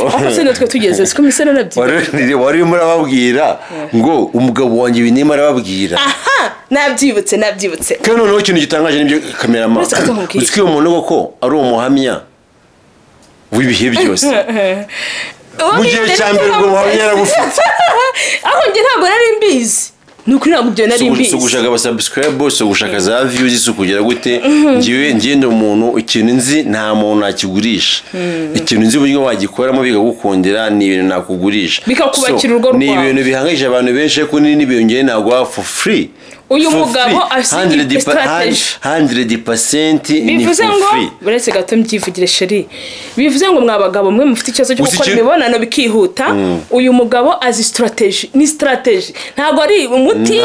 Aho se natwe tugeze siko misero nabyibuka.
Wari murababwira ngo umugabo wanjye binema arababwira.
Aha, nabyibutse.
Kandi noneho ikintu gitangaje nibyo cameraman. Uzwiye umuntu ko ari umuhamya w'ibihe byose. Mu gihe cya mbere ngo muhamya yaragufite.
Aho nge ntabwo nari mbizi. Nukuri ntabwo byo nari mbizi.
Gushaka aba subscribers, gushaka za views kugera gute. Ngiwe ngende umuntu ikintu nzi nta muntu akigurisha. Ikintu nzi buryo wagikoramo bigagukundira ni ibintu nakugurisha.
Bikakubakira urugo rwawe.
Ni ibintu bihangayije abantu benshi ko ni biyongeye nagwa for free.
Uyu mugabo asiga strategy
100% ni
bivuze ngo buretse gato mbyivugire sheri. Bivuze ngo mwabagabo mwe mufite ikibazo cyo gukora imibonano bikihuta. Uyu mugabo azi strategy, ni strategy. Ntago ari umuti,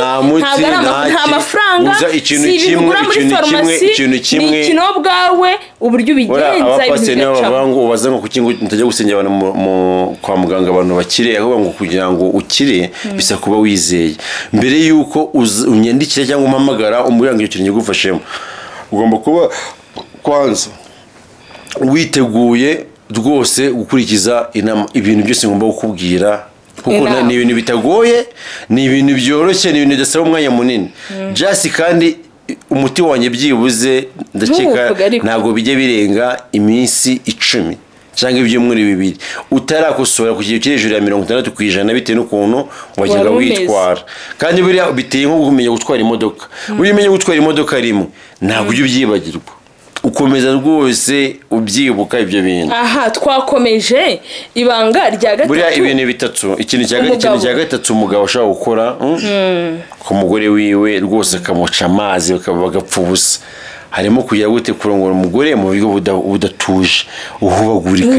nta mafaranga. Ikintu kimwe kino bwawe uburyo ubigenza.
Abapasiteri bavuga ubaza ngo kuki ngo ntajya gusengera abantu kwa muganga abantu bakire, aho ngo kugira ngo ukire bisa kuba wizeye. Mbere yuko ndikire cyangwa umpamagara umuryango icyo nyigufashemo, ugomba kuba kwanza witeguye rwose gukurikiza inama ibintu byose ngomba gukubwira, kuko ni ibintu bitagoye, ni ibintu byoroshye, ni ibintu bidasaba umwanya munini. Just kandi umuti wanjye byibuze ndakeka ntago bijye birenga iminsi 10 cyangwa ibyumweru 2 utarakosora ku gihe hejuru ya 60% bitewe n'ukuntu wajyaga witwara. Kandi buriya biteye nko kumenya gutwara imodoka. Umenye gutwara imodoka rimwe ntabwo ujye ubyibagirwa, ukomeza rwose ubyibuka ibyo bintu.
Aha, twakomeje ibanga rya gatatu.
Buriya ibintu bitatu. Ikintu cya gatatu umugabo ashaka gukora ku mugore wiwe rwose akamuca amazi bagapfa ubusa. Harimo kugira gute kurongora umugore mu bigo budatuje, uhubagurika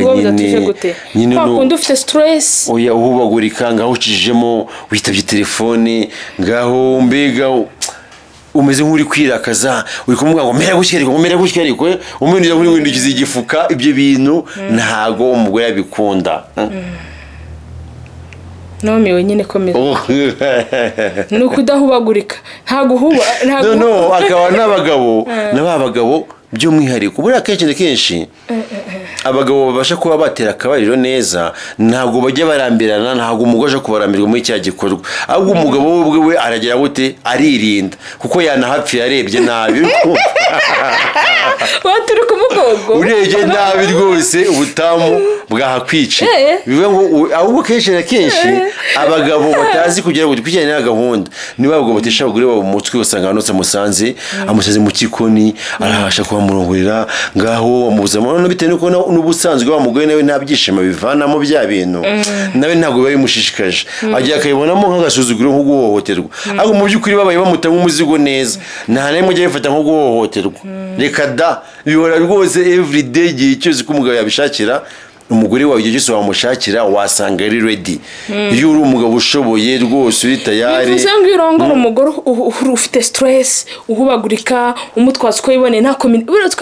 nyine no ufite stress,
oya uhubagurika ngaho ucijemo witabye telefone ngaho mbega umeze nk'uri kwirakaza, uri kumubwira ngo mera gushyira ariko umuntu uri windukiza igifuka. Ibyo bintu ntago umugore yabikunda.
Nome wenyine komeza. Nuko udahubagurika. Ntago
no akaba n'abagabo by'umwihariko. Buriya kenshi abagabo babasha kuba batera akabariro neza, ntago bajya barambirana, ntago umugore aje kubarambirwa muri cya gikorwa. Ahubwo umugabo we aragira gute aririnda, kuko yanahapfiye arebye nabi.
Waturi kumugogo
urebye nabi rwose ubutamu bwahakwica. Bivuga ngo ahubwo kenshi abagabo batazi kugira ngo dukwijyane na gahunda ni babwo batesha abagore babo mu mutwe, usanga hanotse musanze amusaze mu kikoni arahasha kubamurongorera ngaho amuzamo no bitewe nuko n'ubusanzwe wa mugore nawe ntabyishima bivanamo bya bintu, nawe ntago bari mushishikaje, agiye akayibonamo nk'agasuzuguro nko guhohoterwa. Ahubwo mu by'ukuri babaye bamuta nk'umuzigo neza, nta nawe mujye bifata nko guhohoterwa. Reka da bihora rwose everyday igihe cyose ko umugabo yabishakira umugore wawe igihe cyose wamushakira wasanga ari ready. Iyo uri umugabo ushoboye rwose uri tayari.
Bivuze ngo irongora umugore ufite stress, uhubagurika, umutwazo ko yibone nta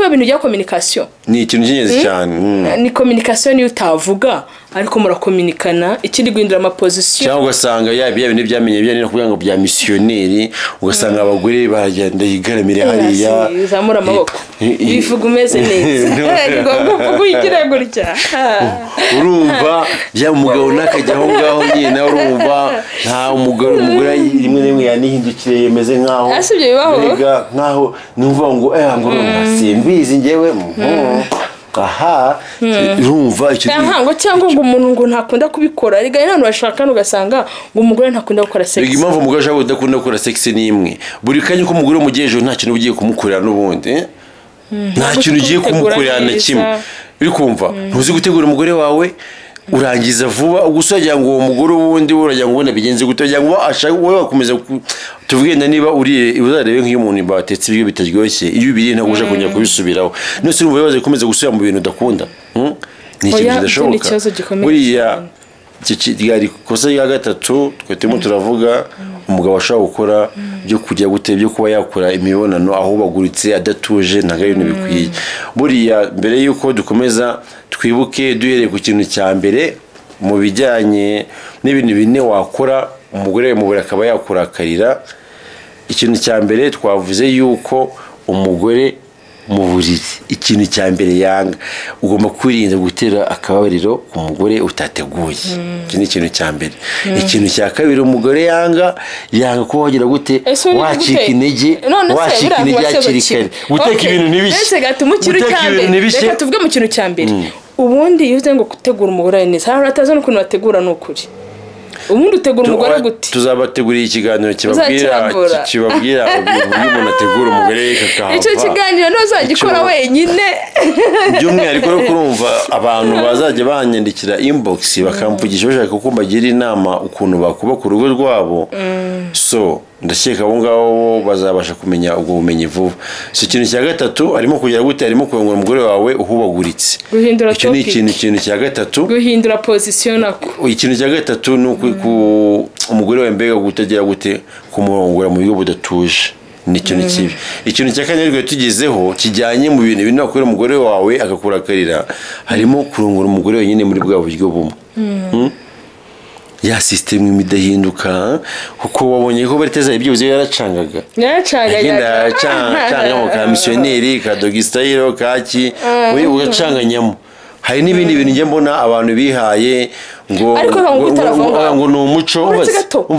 ibintu bya communication.
Ni ikintu cy'ingenzi cyane.
Ni communication niyo utavuga ariko murakominikana ikindi guhindura ama position.
Cyangwa ugasanga yabiye ibintu byamenye bya no kuvuga ngo bya missionnaire, ugasanga abagore baragenda yigaramire hariya
zamura amaboko bivuga umeze neza. Ngo kuyigira gutya.
Urumva bya umugabo nakajyaho ngaho nyine urumva nta umugore rimwe rimwe yanihindukire yemeze nkaho
asibye bibaho
nkaho numva ngo ngo simbizi ngewe aha urumva icyo
ngo cyangwa ngo umuntu ngo ntakunda kubikora. Riga n'abantu bashakana ugasanga ngo umugore ntakunda gukora sex.
Riga impamvu umugore ashaka kudakunda gukora sex ni imwe. Buri kanya ko umugore umugejeje nta kintu ugiye kumukorera n'ubundi nta kintu ugiye kumukorera na kimwe. Uri kumva ntuzi gutegura umugore wawe urangiza vuba ugusagira ngo uwo mugore wundi urajya ngo ubona bigenze gutojya ngo ashaka wowe wakomeza tuvugenda niba uri uzarebe nk'iyo umuntu batetse ibyo bitaryoshye iyo biri ntabwo uje kongera kubisubiraho. Nose urumva bibaze gukomeza gusubira mu bintu udakunda ni ikintu kidashoboka. Buriya ryari kosa ya gatatu twe turimo turavuga umugabo ashobora gukora byo kujya gute byo kuba yakora imibonano ahubaguritse adatuje ntabwo ari ibintu bikwiye. Buriya mbere y'uko dukomeza twibuke duhereye ku kintu cya mbere mu bijyanye n'ibintu bine wakora umugore akaba yakurakarira. Ikintu cya mbere twavuze yuko umugore mu buriri ikintu cya mbere yanga ugomba kwirinda gutera akabariro ku mugore utateguye. Iki ni ikintu cya mbere. Ikintu cya kabiri umugore yanga kuba wagira gute wacika intege hakiri kare. Guteka ibintu ntibishye.
Reka tuvuge mu kintu cya mbere. Ubundi iyo uze ngo gutegura umugore neza hari atazi n'ukuntu bategura n'ukuri. Ubundi utegura umugore gute?
Tuzabategurira ikiganiro kibabwira uburyo umuntu ategura umugore kakahava.
Icyo kiganiro ntuzagikora wenyine.
By'umwihariko rero kurumva abantu bazajya banyandikira inbox bakamvugisha bashaka ko mbagira inama ukuntu bakubaka urugo rwabo. So ndakeka abo ngabo bazabasha kumenya ubwo bumenyi vuba. So ikintu cya gatatu arimo kugera gute arimo kuyungura umugore wawe uhubaguritse. Icyo ni ikintu cya gatatu.
Guhindura position nako.
Ikintu cya gatatu ni umugore wawe mbega gutagira gute kumurongora mu buryo budatuje. Ni ikintu kibi. Ikintu cya kane rero tugezeho kijyanye mu bintu bino akorera umugore wawe agakurakarira harimo kurongora umugore wenyine muri bwa buryo bumwe. Ya system imidahinduka kuko wabonye ko bariteza ibyo yaracangaga mu ka missionnaire ka doggy style kaki we ugacanganyamo. Hari n'ibindi bintu nge mbona abantu bihaye ngo ni umuco.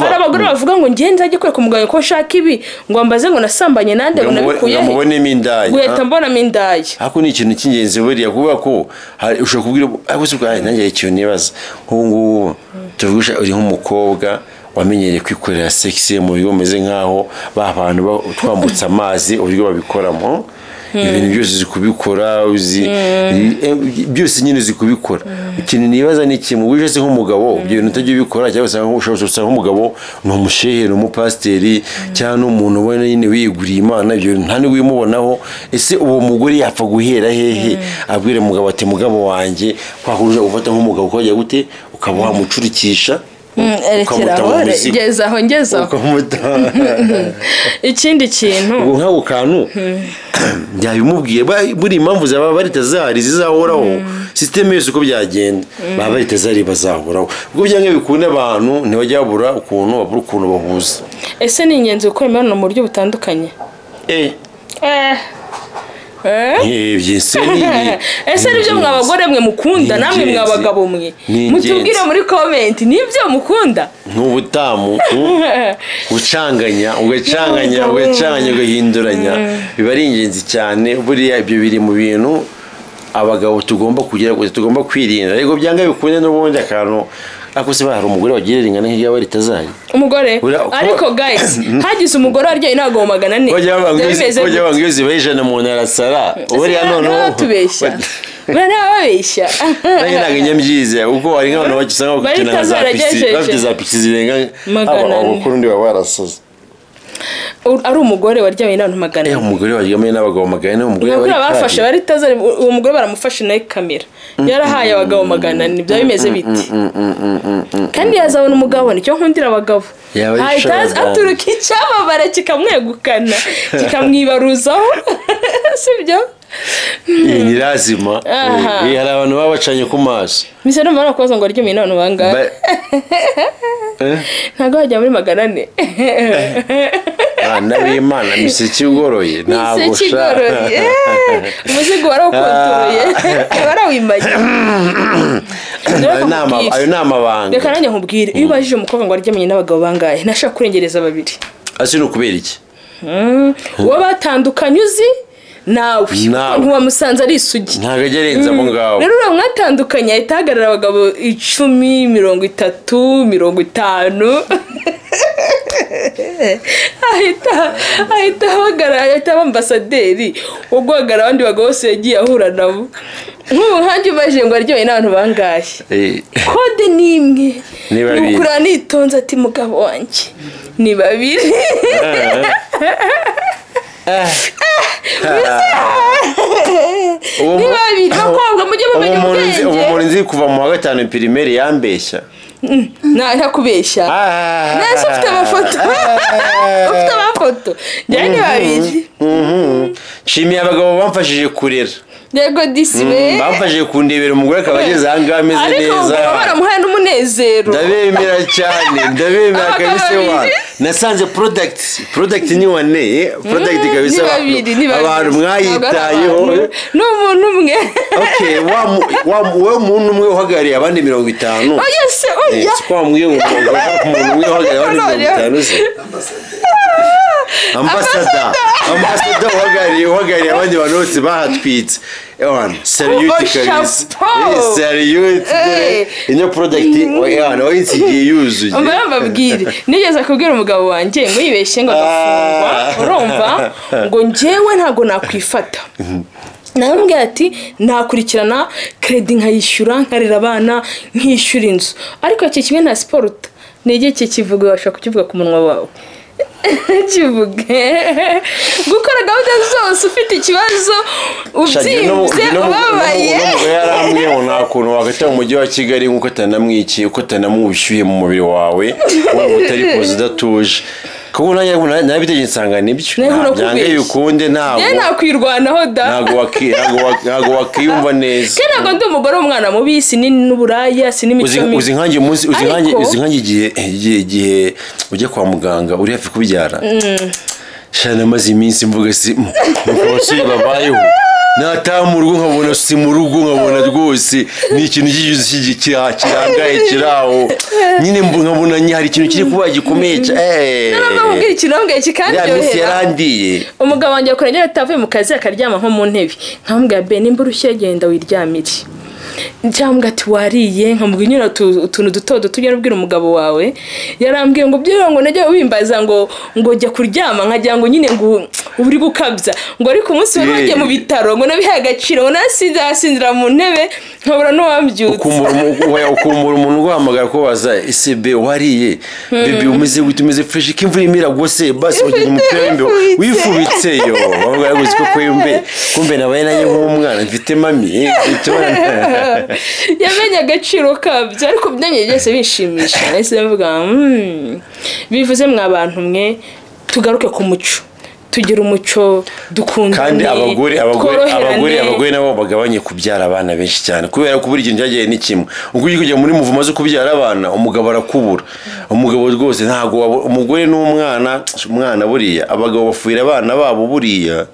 Hari abagore bavuga ngo ngiye nzajye kwereka umugabo ko nshaka ibi ngo ambaze ngo nasambanye nande ngo nabikuye
mubonemo indaya
guhita mbonamo indaya.
Ako ni ikintu cy'ingenzi buriya kuvuga ko ushobora kubwira abuze nanjye ikintu nibaza nk'ubu tuvugisha uri nk'umukobwa wamenyereye kwikorera sexe mu bigo bimeze nk'aho ba bantu twambutsa amazi uburyo babikoramo. Ibintu byose zikubikora byose nyine zikubikora. Ikintu nibaza ni kimwe uje se nk'umugabo ibyo bintu utajya ubikora cyangwa ushobora nk'umugabo ni umushehe n'umupasteri cyangwa n'umuntu ubona nyine wiyeguriye Imana ibyo nta ni wimubonaho. Ese uwo mugore yapfa guhera hehe abwire umugabo ati mugabo wanjye kwahuruje ufata nk'umugabo ukajya gute ukaba wamucurikisha
ngezaho ikindi kintu
nk'ako kantu byabimubwiye buri impamvu zaba baritazari zizahoraho system yose uko byagenda baba baritazari bazahoraho ubwo byange bikunda abantu ntibajya babura ukuntu bahuza.
Ese ni ingenzi gukora imibonano mu buryo butandukanye? Ese nibyo mwabagore mwe mukunda namwe mwabagabo mwe mutubwire muri comment nibyo mukunda
nk'ubutamu ugacanganya ugahinduranya biba ari ingenzi cyane. Buriya ibyo biri mu bintu abagabo tugomba kwirinda ariko byanga bikunde n'ubundi akantu ako se bahari umugore wagirira ingana nk'iya bari tazaye
umugore ariko guys hagize umugore aryo inago 400
bajya bangiyozi bayijana mu narasara buriya none
tubeshya babeshya
ntago nyamyize uko ari nk'abantu bakisanga gukina za pixi zirenga abakurundi baba barasoza.
Ari umugore waryamye n'abantu 400.
Umugore waryamye n'abagabo 400
umugore bafashe bari tazari uwo mugore baramufashe na kamera yarahaye abagabo 400 byo bimeze biti kandi yazabona umugabo nicyo nkundira abagabo ahitaza aturuka icyababara kikamwegukana kikamwibaruzaho sibyo
ni lazima hari abantu baba bacanye ku maso
mise no mara koza ngo aryamye n'abantu bangahe ntago hajya muri 400
Nabimana miseki ugoroye ntabwo sha
umuzigo warakontroye warawimanye
ayo nama banga
reka nanjye nkubwire iyo ubajije umukobwa ngo aryamye n'abagabo bangahe nashaka kurengereza babiri.
Asi no kubera iki
uwo batandukanye uzi nawe ntiwamusanze ari isugi
ntago agerenza mo ngaho
rero mwatandukanye ahitahagarara abagabo 10 30 50 ahita hagarara ambasaderi wo guhagarara abandi bagabo bose yagiye ahura nabo nk'ubu nkanjye ubaje ngo aryoye n'abantu bangahe kode nimwe ukura nitonze ati mugabo wanjye ni babiri ni babiri bakobwa mujye bamenya ubwenge.
Umuntu nzi kuva mu wa 5 primaire yambeshya
ntakubeshya nese ufite amafoto njyewe ni babiri
nshimiye abagabo bamfashije kurera
yego disibe
bamfashije kundebera umugore akaba ageze aha ngaha ameze neza
ariko baramuhaye n'umunezero
ndabemera cyane ndabemera kabisa wana nasanze product ni wane product kabisa abantu mwayitayeho
n'umuntu umwe
okay wowe umuntu umwe uhagarariye abandi 50
oya se oya
twamwiye umuntu umwe uhagarariye abandi 50 se ambassador uhagarariye abandi bantu bose bahatwitse serious kabisa serious inyo product wayinsigiye yuzuye
mbabwire nigeze kubwira umugabo wanjye ngo yibeshye ngo agafungwa urumva ngo njyewe ntago nakwifata narambwira ati nakurikirana credit nkayishyura nkarira abana nkishyura inzu ariko iki kimwe na sport nige kivuga washaka kukivuga ku munwa wawe kivuge gukora gahunda zose ufite ikibazo ubyibye ubabaye
yaramwe nta kuntu wagata mu mujyi wa Kigali nk'uko atanamwikiye uko atanamubishyuye mu mubiri wawe utari koza udatuje kuko nabiteje insanga nibyo nyange yukunde
nakwirwanaho da
ntago wakiyumva neza
ntabwo ndi umugore w'umwana mubi sinini n'uburaya sinimico
uzi nkange igihe ujya kwa muganga uri hafi kubyara shana maze iminsi mvuga si mukose babayeho nataha mu rugo nkabona si mu rugo nkabona rwose ni ikintu kirangaye kiraho nyine nkabona hari ikintu kiri kuba gikomeye
namubwira ikintu kikanyohera
yarandiye
umugabo wanjye akoranye atavuye mu kazi akaryama nko mu ntebe nkamubwira be nimba urushye genda wiryamire cyangwa ati wariye nkamubwira nyine utuntu duto tujya ubwira umugabo wawe yarambwiye ngo byero ngo najya ubimbaza ngo jya kuryama nkajya ngo nyine ngo uri gukabya ngo ariko umunsi wari wagiye mu bitaro ngo nabihaye agaciro ngo nasinzira mu ntebe nkabura n'uwambyutse
ukumbura umuntu uguhamagara ko waza ese be wariye bebe umeze fresh k'imvura imira gose basi ugiye umupira w'imbeho wifubitse yo bavuga yaguze ko kumbe nabaye nanjye nk'umwana mfite mami
yamenye agaciro kabyo ariko byanye byose bishimisha nese mvuga bivuze mwa abantu mwe tugaruke ku muco tugira umuco dukunda
kandi abagore nabo bagabanye kubyara abana benshi cyane kubera ko buri gihe cyagiye ni kimwe ubwo ugiye kujya muri muvuma zo kubyara abana umugabo arakubura umugabo rwose ntago umugore n'umwana buriya abagabo bafuira abana babo buriya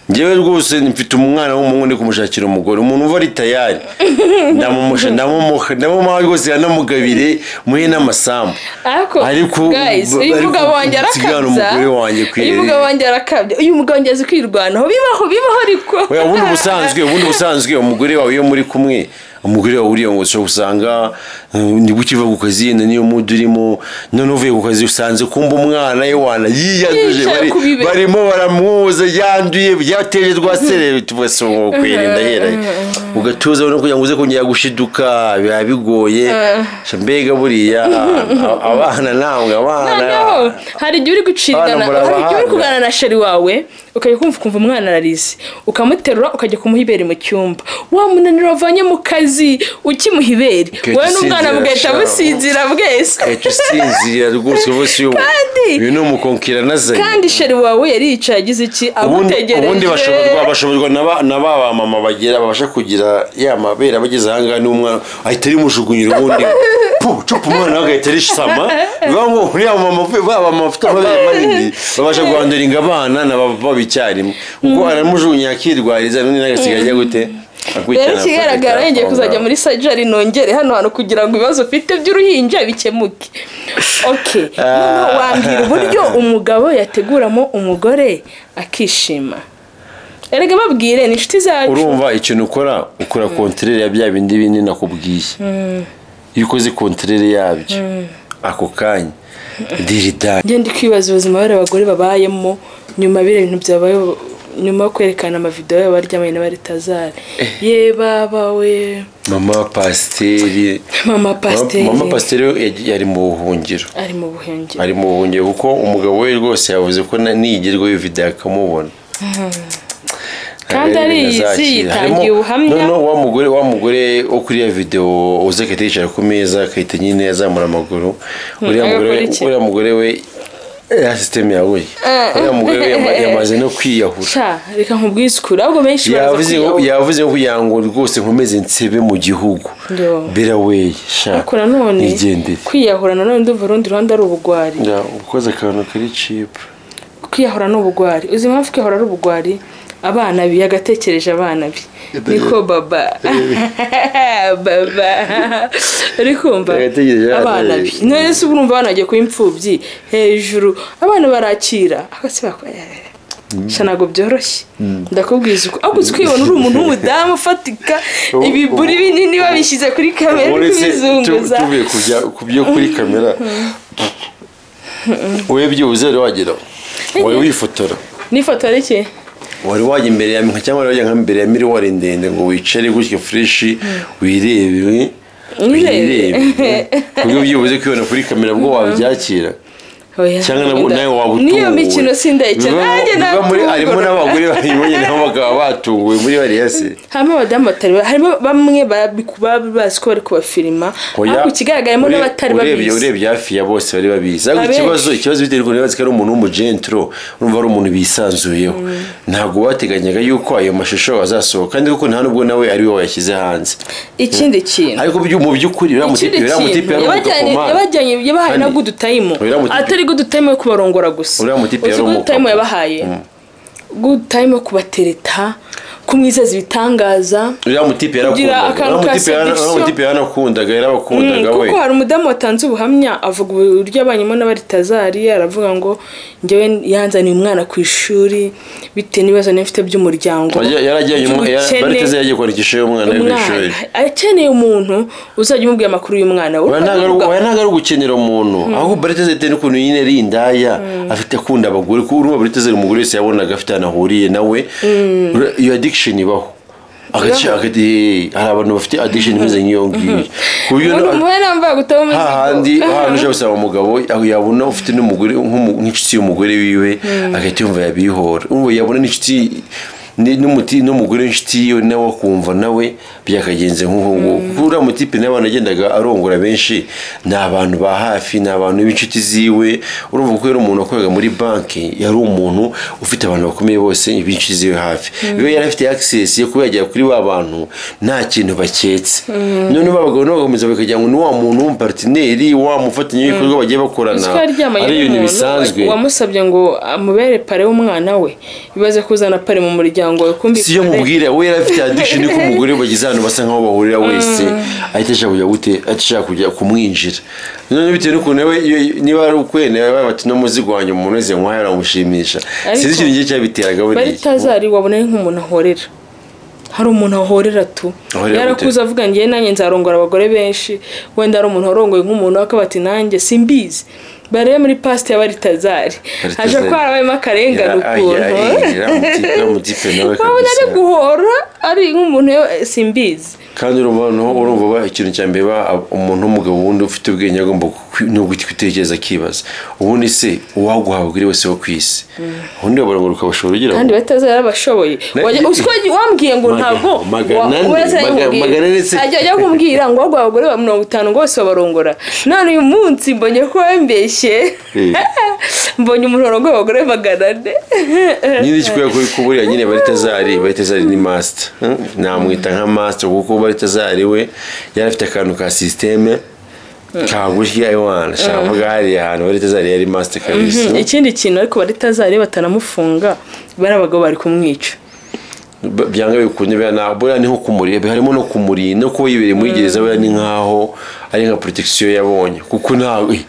njyewe rwose mfite umwana w'umuhungu ndi kumushakira umugore umuntu uva ari tayari ndamuha rwose yanamugabire muhe n'amasambu
ariko uyu mugabo wanjye arakabya uyu mugabo wanjye azi kwirwanaho bibaho ariko
ubundi busanzwe umugore wawe iyo muri kumwe umugore wawe uriya ngo ushobora gusanga ni gukiva ku kazi yenda niyo mudu urimo none uvuye ku kazi usanze kumva umwana ye wana yiyanduje barimo baramwoza yanduye byateje rwaserere tuvuga se ngo kwirinda hera ugatuza no kugira ngo uze kongera gushiduka biba bigoye mbega buriya abana
hari igihe uri gucirana hari igihe uri kuganira na sheri wawe ukajya kumva umwana ararize ukamuterura ukajya kumuha ibere mu cyumba wa munaniro wavanye mu kazi ukimuha ibere wowe n'umwana mugahita musinzira bwese
usinzira rwose bose uyu ni umukonkira nazanye
kandi sheri wawe yari yicaye agize iki amutegereje
ubundi bashobozwa na ba mama bagira babasha kugira ya mabere abageze aha ngaha n'umwana ahita rimujugunyira ubundi cupa umwana agahita risama bivuga ngo uriya mama bafite amabere manini babasha guhanduringa abana icyarimwe kuko aramujugunya akirwariza n'undi n'agasigaye ajya gute
rero kigaragara yengeye kuzajya muri surgery nongere hano kugira ngo ibibazo ufite by'uruhinja bikemuke wambwira uburyo umugabo yateguramo umugore akishima erega babwire ni inshuti zacu
urumva ikintu ukora kontrere ya bya bindi binini nakubwiye iyo ukoze kontrere yabyo ako kanya
ngende kwibaza ubuzima bw'abagore babayemo nyuma y'ibintu byabaye nyuma yo kwerekana amavideo yabo baryamanye n'abaritazari ye baba we
mama pasiteri yari mu buhungiro ari mu buhungiro kuko umugabo we rwose yavuze ko niyigerwaho iyo video akamubona
kandi ariyizi yitangiye ubuhamya.
no wa mugore wo kuri ya video uze katicara ku meza akahita nyine azamura amaguru. Uriya mugore we ya system yawe. Uriya mugore we yamaze no kwiyahura.
Reka nkubwize ukuri ahubwo benshi
yavuze ngo yango rwose nkomeze nsebe mu gihugu. Beraway
akora none kwiyahura nanone ndumva rundi ruhande ari ubugwari.
Ukoze akantu kari cheap.
Kwiyahura n'ubugwari. Uzi impamvu kwiyahura ari ubugwari? Abana bi yagatekereje abana bi niko baba rikumva abana bi none se urumva banagiye ku impfubyi hejuru abana barakira akasiba shanago byoroshye ndakubwiza uko ako twibona uri umuntu w'umudamu ufatika ibiburi binini babishyize kuri kamera bizunguza
tuvuye kubyo kuri kamera wowe byuze rero wagira wowe wifotora
nifotora iki
wari wajya imbere ya mika cyangwa wajya nk'imbere ya mirror ndende ngo wicare gutyo fresh wirebe kuko byubuze kwibona kuri kamera bwo wabyakira cyangwa nawe wabutunguwe
niyo mikino sindayike nanjye
harimo n'abagore bayibonye nabo bakaba batunguwe muri bariya se
harimo abadamu batari harimo bamwe bazi ko bari kubafilima ariko ikigaragayemo n'abatari babizi
urebye hafi ya bose bari babizi ariko ikibazo biterwa n'ibazi ko ari umuntu w'umugentro urumva ari umuntu bisanzuyeho ntabwo wateganyaga yuko ayo mashusho azasohoka kandi kuko nta nubwo nawe ari we wayashyize hanze
ikindi kintu
ariko mu by'ukuri biramutipe
yabajyanye yabahaye na good time atari good time yo kubarongora gusa good time yabahaye good time yo kubatereta kumwizeza ibitangaza
uriya mutipe yarakundaga yarabakundaga we
kuko hari umudamu watanze ubuhamya avuga uburyo abanyemo n'abaritazari aravuga ngo njyewe yanzaniye umwana ku ishuri bite nibaza nifite by'umuryango
yarajyanye bariteze yagiye kwandikisha umwana ku ishuri
akeneye umuntu uzajya umubwira amakuru y'umwana
we ntago ari gukenera umuntu aho bariteze ite n'ukuntu nyine ari indaya afite akunda abagore ko urumva bariteze umugore wese yabonaga afite anahuriye nawe iyo addiction ibaho hari abantu bafite addiction imeze nk'iyo ngiyo hahandi uje gusaba umugabo yabona ufite n'umugore nk'inshuti y'umugore wiwe agahita yumva yabihora urumva yabona n'inshuti n'umugore w'inshuti yiwe nawe akumva nawe byakagenze nk'uko uriya mutipe n'abantu agendaga arongora benshi ni abantu ba hafi ni abantu b'inshuti ziwe urumva ko yari umuntu wakoraga muri banki yari umuntu ufite abantu bakomeye bose b'inshuti ziwe hafi iyo yari afite access yo kuba yagera kuri ba bantu nta kintu baketse none babagabo n'abagakomeza bakagira ngo ni wa muntu w'umupartineri wa mufatanyabikorwa bagiye bakorana ari ibintu bisanzwe
wamusabye ngo amubere pare w'umwana we bibaze kuzana pare mu muryango
siyo mubwira we yarafite addiction ko umugore bagize hano basa nkaho bahurira wese ahita kujya kumwinjira none bitewe n'ukuntu we niba ari ukwene bati no muzigwanya umuntu wese nk'aho aramushimisha sinzi ikintu gihe cyabiteraga we
baritazari wabona nk'umuntu ahorera hari umuntu ahorera tu yarakuza avuga ngiye nanjye nzarongora abagore benshi wenda ari umuntu warongoye nk'umuntu akabati nanjye simbizi bare muri past ya baritazari aje kwarabayemo akarengana ukuntu wabona ari guhora ari nk'umuntu simbizi
kandi urumva ikintu cya mbere umuntu w'umugabo wundi ufite ubwenge agomba no gutekereza akibaza ubundi se uwaguhawe kuri wese wo kwisi ubundi babarongora ukabashobora ugira
kandi batazari arabashoboye wambwiye ngo ntabwo
magana ndetse
ajya kumbwira ngo wagwa abagore ba 50 ngo bose babarongora none uyu munsi mbonye ko wembeshye mbonye umuntu warongoye abagore 400
nyine ikikuye kuri kuburiya nyine baritazari ni master namwita nka master kuko baritazari we yari afite akantu ka systeme kagushya iwana shavuga hari ahantu baritazari yari master kabisa
ikindi kintu ariko baritazari batanamufunga bari abagabo bari kumwica
byanga bikunye bya niho kumureba harimo no kumuri no kuba yibereye muri gereza bya ni nkaho ari nka protection yabonye kuko ntawe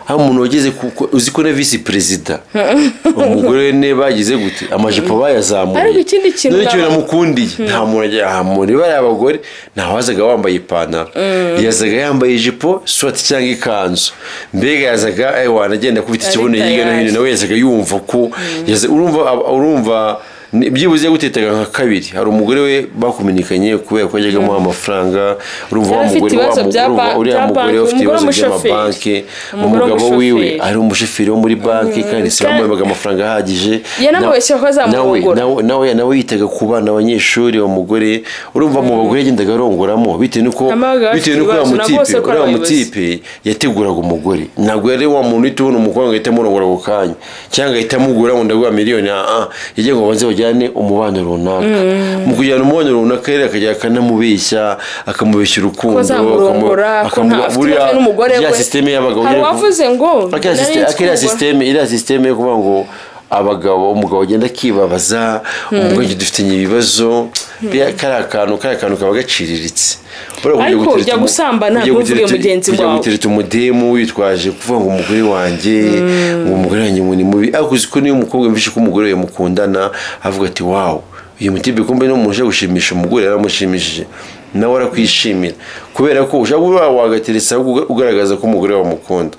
aho umuntu wageze uzi ko na vice president umugore ne bagize gute amajipo bayazamuye
ariko ikindi kintu
n'icyo namukundiye nta muntu ajya muri bari abagore ntawazaga wambaye ipantaro yazaga yambaye ijipo swat cyangwa ikanzu mbega yazaga wanagenda kubita ikibuno yiga no hino nawe yazaga yumva ko urumva byibuze gutetaga nka kabiri hari umugore we bakumenyekanye kubera ko yajyaga amuha amafaranga urumva wa mugore uriya mugore ufite ibibazo by'amabanki umugabo wiwe ari umushoferi wo muri banki kandi se bamuhaga amafaranga ahagije nawe yitaga ku bana abanyeshuri uwo mugore urumva mu bagore yagendaga arongoramo bitewe nuko uriya mutipe yateguraga umugore ntabwo yari wa muntu uhita ubona umukobwa agahita amurongora ako kanya cyangwa agahita amugura ngo ndaguha miliyoni yagiye ngo banze bajyane umubano runaka mu kujyana umubano runaka rero akajya akanamubeshya akamubeshya urukundo ya sisiteme y'abagabo iriya sisiteme yo kuvuga ngo umugabo agenda akibabaza umugabo dufitanye ibibazo kariya kantu kaba gaciriritse
ariko ujya gusambana ntuvuge mugenzi wawe
ujya gutereta umudemu witwaje kuvuga ngo umugore wanjye ngo umugore wanjye ngo ni mubi ariko uzi ko niyo umukobwa mvishe ko umugore we mukundana avuga ati wawu uyu mutibe kumbe n'umuntu uje gushimisha umugore yaramushimishije nawe arakwishimira kubera ko ushaka kuba wagateresa ugaragaza ko umugore wamukunda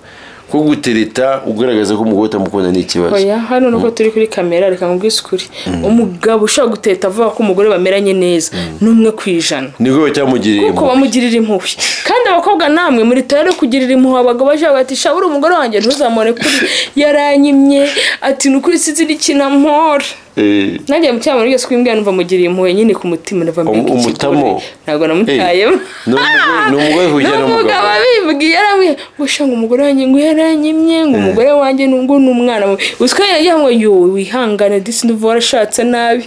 ko gutereta ugaragaza ko umugore utamukunda ni ikibazo
oya hano nuko turi kuri kamera reka ngubwise ukuri umugabo ushaka gutereta avuga ko umugore bameranye neza n'umwe kwijana
niko batamugirira
kuko bamugirira impuhwe kandi abakobwa namwe muri tayari kugirira impuhwe abagabo baje bati shabura umugore wanjye ntuzamone kuri yaranyimye ati nukuri sizira ikinampora nagiye mu cyamano ryose kwimbwa numva mugiriye impuhwe nyine ku mutima nava mbega
umutamo
ntabwo namutayemo
n'umugore hujya
n'umugabo abibwiye yaramwe gushanga umugore wanjye ngo yaranyimye ngo umugore wanjye ngo n'umwana usika yagiye ngo yo wihangane disi nduva warashatse nabi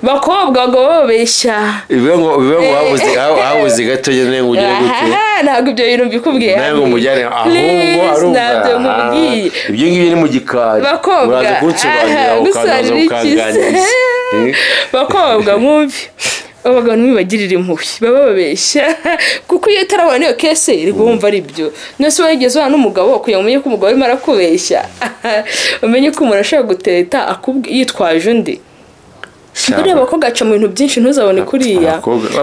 bakobwa ngo babeshya
bivuga ngo habuze gato nyine ngo ugere gute
ntabwo ibyo bintu mbikubwiye
ntabwo mujyane ahubwo arumva ibyo ngibyo ni mu gikari uraza kunsobanurira ukandaza ukanganiriza
bakobwa mwumve abagabo ntibibagirire impuhwe baba babeshya kuko iyo utarabona niyo kese iri wumva ari byo nose wageze hano n'umugabo kugira ngo umenye ko umugabo arimo arakubeshya umenye ko umuntu ashaka guteta yitwaje undi buriya abakobwa gaca mu bintu byinshi ntuzabone kuriya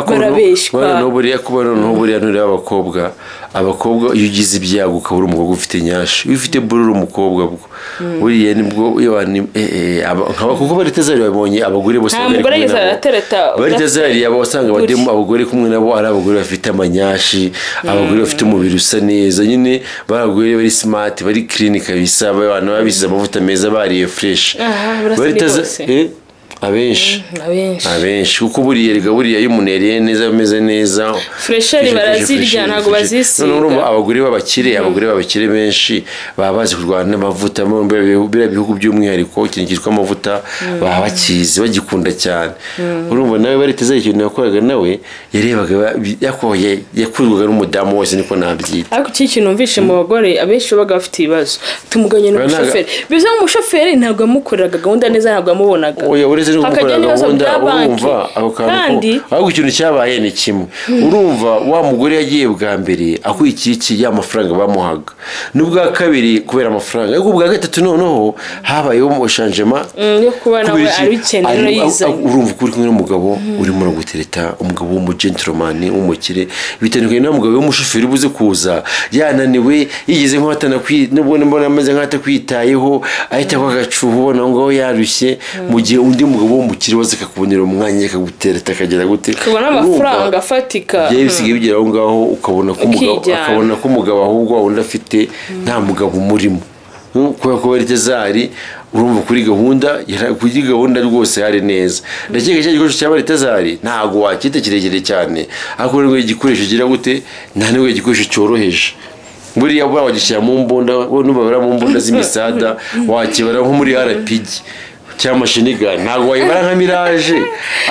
barabeshywa
n'uburiya ntureba abakobwa iyo ugize ibyago ukabura umukobwa ufite nyashi iyo ufite bururu umukobwa bwo buriya nibwo kuko baritezari babonye abagore bose baritezari wasanga abagore kumwe nabo ari abagore bafite amanyashi abagore bafite umubiri usa neza nyine baragore bari smart bari clean kabisa abantu babisize amavuta meza bariye fresh abenshi kuko buriya iyo umuntu yariye neza ameze neza
fresheri barazirya ntabwo bazisiga
abagore b'abakire benshi baba bazi kurwana n'amavuta biriya bihugu by'umwihariko ikintu cyitwa amavuta baba bakizi bagikunda cyane urumva nawe bariteza ikintu yakoraga nawe yarebaga yakurwaga n'umudamu wese niko nabyita
ariko iki kintu numvishe mu bagore abenshi babaga bafite ibibazo tumuganye n'umushoferi bivuze ngo umushoferi ntabwo yamukoreraga gahunda neza ntabwo yamubonaga
hakajya
gahunda
urumva ahubwo ikintu cyabaye ni kimwe urumva wa mugore yagiye bwa mbere akurikiye iki y'amafaranga bamuhaga n'ubwa kabiri kubera amafaranga ariko ubwa gatatu noneho habayeho mushanjema
yo kuba nawe abikenera yizanye
urumva kuri kumwe n'umugabo urimo gutereta umugabo w'umugentleman w'umukire bitandukanye n'umugabo w'umushoferi ubuze kuza yananiwe yigeze mbona ameze nk'atakwitayeho ahita kwagacuho ubona ngo yarushye mu gihe undi mugabo w'umukire waza akakubonera umwanya akagutereta akagera gute
ukabona amafaranga afatika
bisigaye bigera aho ngaho ukabona ko umugabo ahubwo wundi afite nta mugabo umurimo kubera ko baritezari urumva kuri gahunda rwose hari neza ndakeka cya gikoresho cya baritezari ntabwo wakita kirekire cyane ariko nibwo igikoresho gira gute nta nibwo igikoresho cyoroheje buriya wagishyira mu mbunda nubabara mu mbunda z'imisada wakibara nko muri RPG cyangwa mashiniga ntabwo wayibara nka Mirage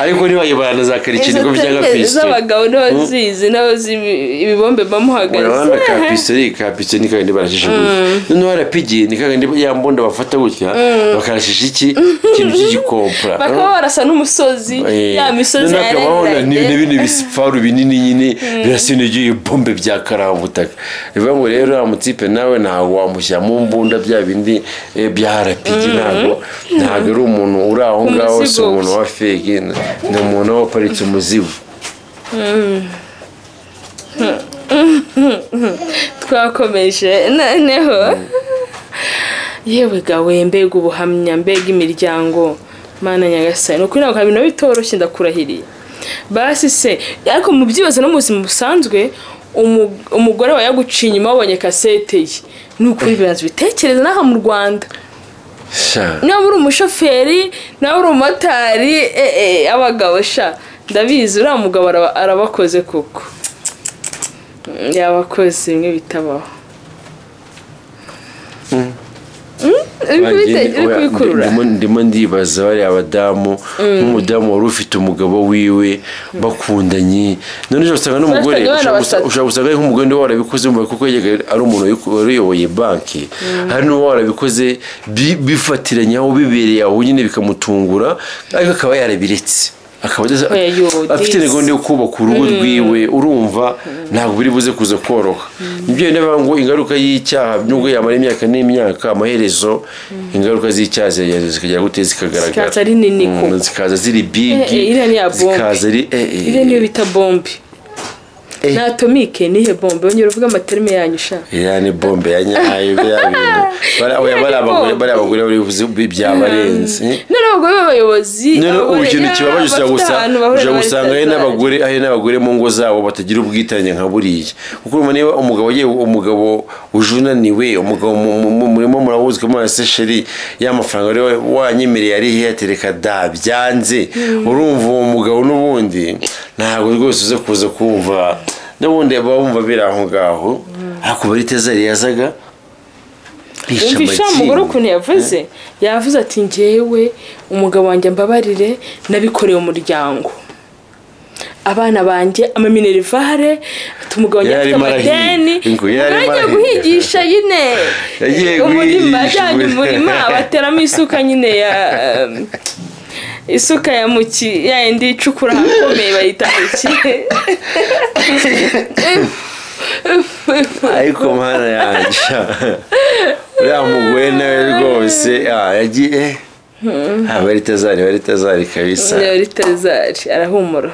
ariko niba wayibara na za karikini ko byanga pistol
z'abagabo n'abazizi n'abazi ibibombe bamuhagaze
urabona ka pistol ni kandi barashisha noneho RPG ni kandi yambonda bafata gutya bakarashisha ikintu cy'igikompra
bakaba barasa n'umusozi ya misozi
yarabona n'ibindi bisifaru binini nyine birasinegeye bombe bya karambutaka bivuga ngo rero amutipe nawe ntabwo wamushyira mu mbunda bya bindi bya RPG ntabwo umuntu uri aho ngaho si umuntu wa fake ni umuntu waparitse umuzigo
twakomeje noneho yewe gawe mbega ubuhamya mbega imiryango mana nyagasani ukuri ntabwo ibintu bitoroshye ndakurahiriye basi se ariko mu byibazo no mu buzima busanzwe umugore we yaguciye inyuma wabonye kasete ye ni ukuri bibanza bitekereza n'aha mu Rwanda nawe uri umushoferi nawe uri umumotari abagabo sha ndabizi uriya mugabo arabakoze kuko yabakoze bimwe bitabaho
ndimo ndibaza bariya abadamu nk'umudamu wari ufite umugabo wiwe bakundanye none ejo usanga n'umugore ushobora gusanga nk'umugore niwe warabikoze kuko ari umuntu waruyoboye banki hari n'uwo warabikoze bifatiranye aho bibereye aho nyine bikamutungura ariko akaba yarabiretse akaba afite gahunda yo kubaka urugo rwiwe urumva ntabwo biri buze kuza koroha nibyo niba ngo ingaruka y'icyaha nubwo yamara imyaka n'imyaka amaherezo ingaruka z'icyaha zikagera gute zikagaragara zikaza ziri bigi zikaza ari
iriya niyo bita bombe na atomike nihe bombe wongera uvuga amaterime yanyu sha
yani bombe ya nyayo bari abagore bari byabarenze
none abagore b'abayobozi
none ikintu kibabaje gusanga ari n'abagore mu ngo zabo batagira ubwitange nka buriya kuko niba umugabo ujunaniwe umugabo murimo murabuze ko mwase sheri y'amafaranga ari wanyemereye ari he atereka da byanze urumva uwo mugabo n'ubundi ntabwo rwose uze kuza kumva n'ubundi bumva biri aho ngaho ariko bari tezari yazaga
umvisha umugore ukuntu yavuze ati njyewe umugabo wanjye mbabarire nabikoreye umuryango abana banjye amaminerivare umugabo wanjye afite amadeni yagiye guhigisha nyine umurima ajyanye umurima bateramo isuka nyine ya isuka ya muki yindi icukura hakomeye bayita muki
ariko mana yanjye uriya mugore nawe rwose yagiye bari tezari kabisa
bari tezari arahumura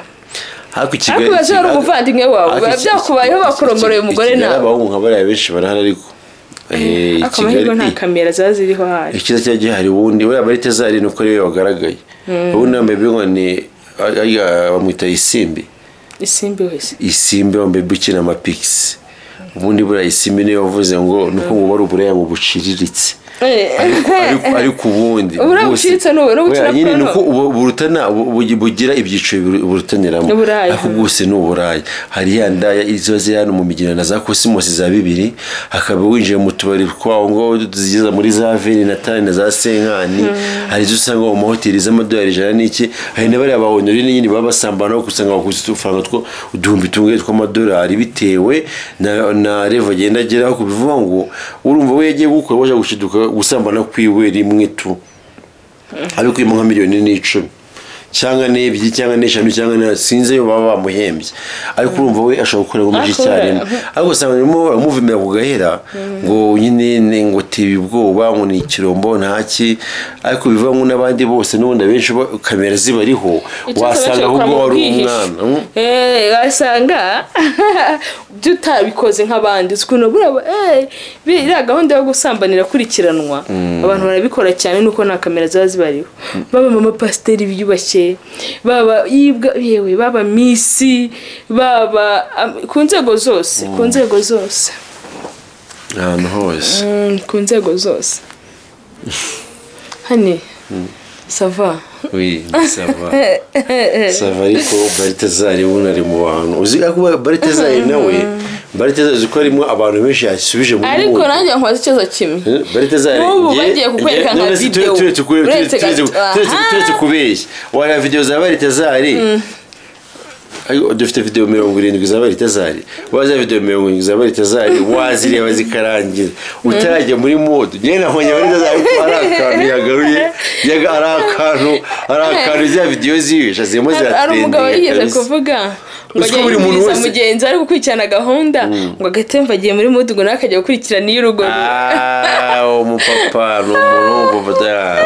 ariko Kigali
ari umuvandimwe wawe byakubayeho bakoromoreye umugore nawe
abahungu bariya benshi barahari ariko
akamahirwe nta kamera ziba ziriho hari
ikiza cya gihari ubundi buriya bari tezari nuko ariwe wagaragaye ubundi wambaye ngo ni bamwita isimbi wambaye ukina amapikisi ubundi buriya isimbi niyo wavuze ngo nuko ngo bari uburaya mu buciriritse ariko ubundi nyine nuko burutana bugira ibyiciro burutaniramo ariko bwose ni uburayi hari ya ndaya izo ziri hano mu migina na za Cosmos za 2 hakaba winjiye mu tubari kwaho ngo zigeza muri za Veni na Tani na za Senkani hari izo usanga mu mahoteli z'amadolari ijana n'iki hari n'abari abahonori nyine baba basambana kusanga bakuze ufaranga two uduhumbi tumwe tw'amadolari bitewe na revo agenda ageraho kubivuga ngo urumva we yagiye gukora waje gushiduka gusambana kwiwe rimwe tu abikuyemo nka miliyoni n'icumi cyangwa n'ebyiri cyangwa n'eshanu cyangwa sinzi yo baba bamuhembye ariko urumva we ashobora gukora ngo cyane ariko usanga arimo amuvimira ku gahera ngo nyine ngo tibi ubwoba ngo ni ikirombo ntaki ariko bivamo n'abandi bose n'ubundi benshi kamera zibariho wasanga ahubwo wari umwana
wasanga tutabikoze nk'abandi ukuntu biriya gahunda yo gusambanira kurikiranwa abantu barabikora cyane nuko nta kamera ziba zibariho baba mama pasiteri biyubashye baba yibwa yewe baba misi baba ku nzego zose
ahantu hose
ku nzego zose hani sava
sava ariko Baritazari ubona ari mu bantu uzi ko Baritazari nawe Baritazari ko arimo abantu benshi yasubije mu
ariko nanjye nkwaza ikibazo kimwe
Baritazari
bagiye kukwereka nka video
turetse kubeshya wara video za Baritazari dufite video 70 za Baritazari waza video 70 za Baritazari wazireba zikarangira utarajya muri mode nyene nahonye Baritazari ko arakantu yagaruye arakantu za video ziwisha zimo za
ari umugabo yigeze kuvuga ngo mugenzi ari gukurikirana gahunda ngo agatemva agiye muri mode ngo nakajya gukurikirana iyo urugo
umupapa n'umuntu bavadana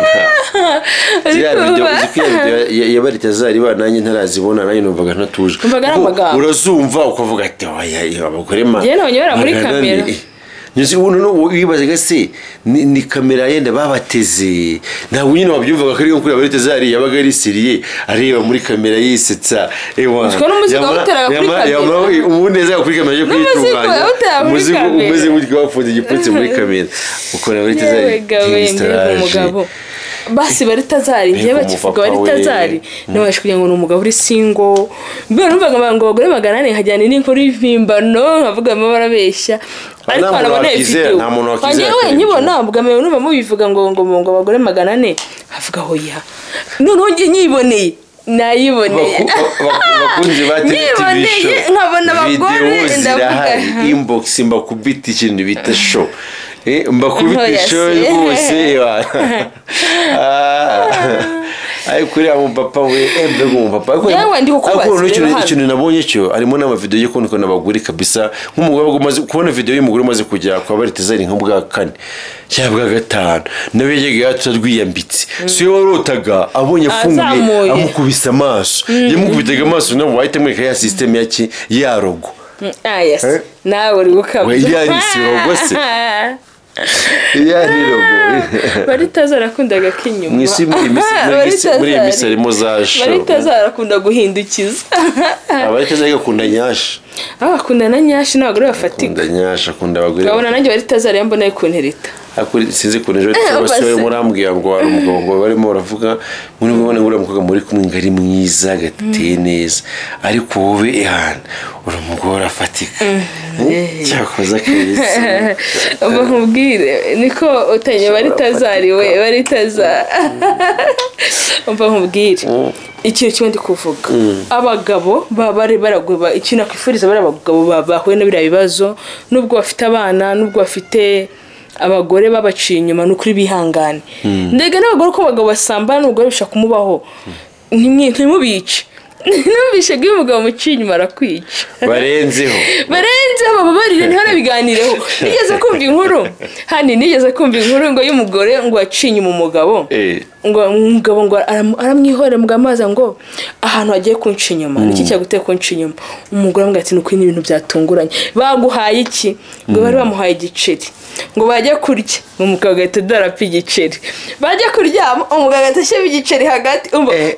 ya video ya Baritazari bananye ntarazibona nanjye numvaga ntatuje urazumva ukavuga ati oya abagore ma
je nabonye bara muri kamera
nzi uno wibazaga se ni kamera yenda babateze ntabwo nyine wabyumvaga ko ari nko kuri Baritazari yabaga ari seriye areba muri kamera yisetsa ubundi yazaga kuri kamera yo kwitunganya umeze nk'utwo wafunze igipfunsi muri kamera ukora Baritazari
umugabo basi Baritazari ngiye bakivuga Baritazari nabashe kugira ngo ni umugabo uri single mbere numvaga ngo abagore 400 hajyana n'inkuru y'ivimbano nkavuga amabara beshya ariko nabona ifite
nta muntu wakize
we nkibona mbugame numva mubivuga ngo abagore 400 havuga hoya none ngiye nyiboneye nayiboneye
bakunze
batibisho nkabona abagore
ndavuga inbox mbakubita ikintu bita show mbakubitisho rwose ayi kuri abo papa we mbego umupapa ariko ikintu nabonye cyo arimo n'amavideo yo kunuka nabaguri kabisa nk'umugabo umaze kubona video y'umugore umaze kujya kwa Baritazari nk'ubwa 4 cyangwa 5 nawe yegeye atadwiyambitse siyo warotaga abonye afunguye amukubisa amaso yamukubitaga amaso nawe wahita mweka ya system yaki ya rogo
yes nawe uri gukabya
we yanisi rogo se
Baritazari akundaga kinyuma
mwisi muri imisi arimo zasho
Baritazari akunda guhindukiza
Baritazari akunda nyashi
akunda na nyashi ntabwo bafatika
akunda nyashi akunda abagore
babona nanjye Baritazari yambona yikuntereta
sinzi kunejo cyabasore murambwiye ngo ari umugabo ngo barimo baravuga muri bone ngura mukobwa muri kumwe ngari mwiza gateye neza ariko wowe ihana uri umugore afatika cyakoza kabisa
nkubwire niko utenye Baritazari we Baritazari nkubwire ikintu kimwe ndi kuvuga abagabo bari baragweba ikintu akwifuriza bari abagabo bahuye n'ibira bibazo nubwo bafite abana nubwo bafite abagore babaciye inyuma n'ukuri bihangane ndege n'abagore ko abagabo basambana n'ubwo bishaka kumubaho ntimubice nubishe bw'umugabo muciye inyuma arakwica
barenzeho
babarire ntihanabiganireho nigeze kumva inkuru ngo y'umugore ngo aciye inyuma umugabo ngo umugabo ngo aramwihorera mu amazi ngo ahantu agiye kunca inyuma niki cyaguteye kunca inyuma umugore amubwira ati nuko ibintu byatunguranye baguhaye iki ngo bari bamuhaye igiceri ngo bajya kurya umugabo agahita darapa igiceri bajya kuryama umugabo agahita ashyira igiceri hagati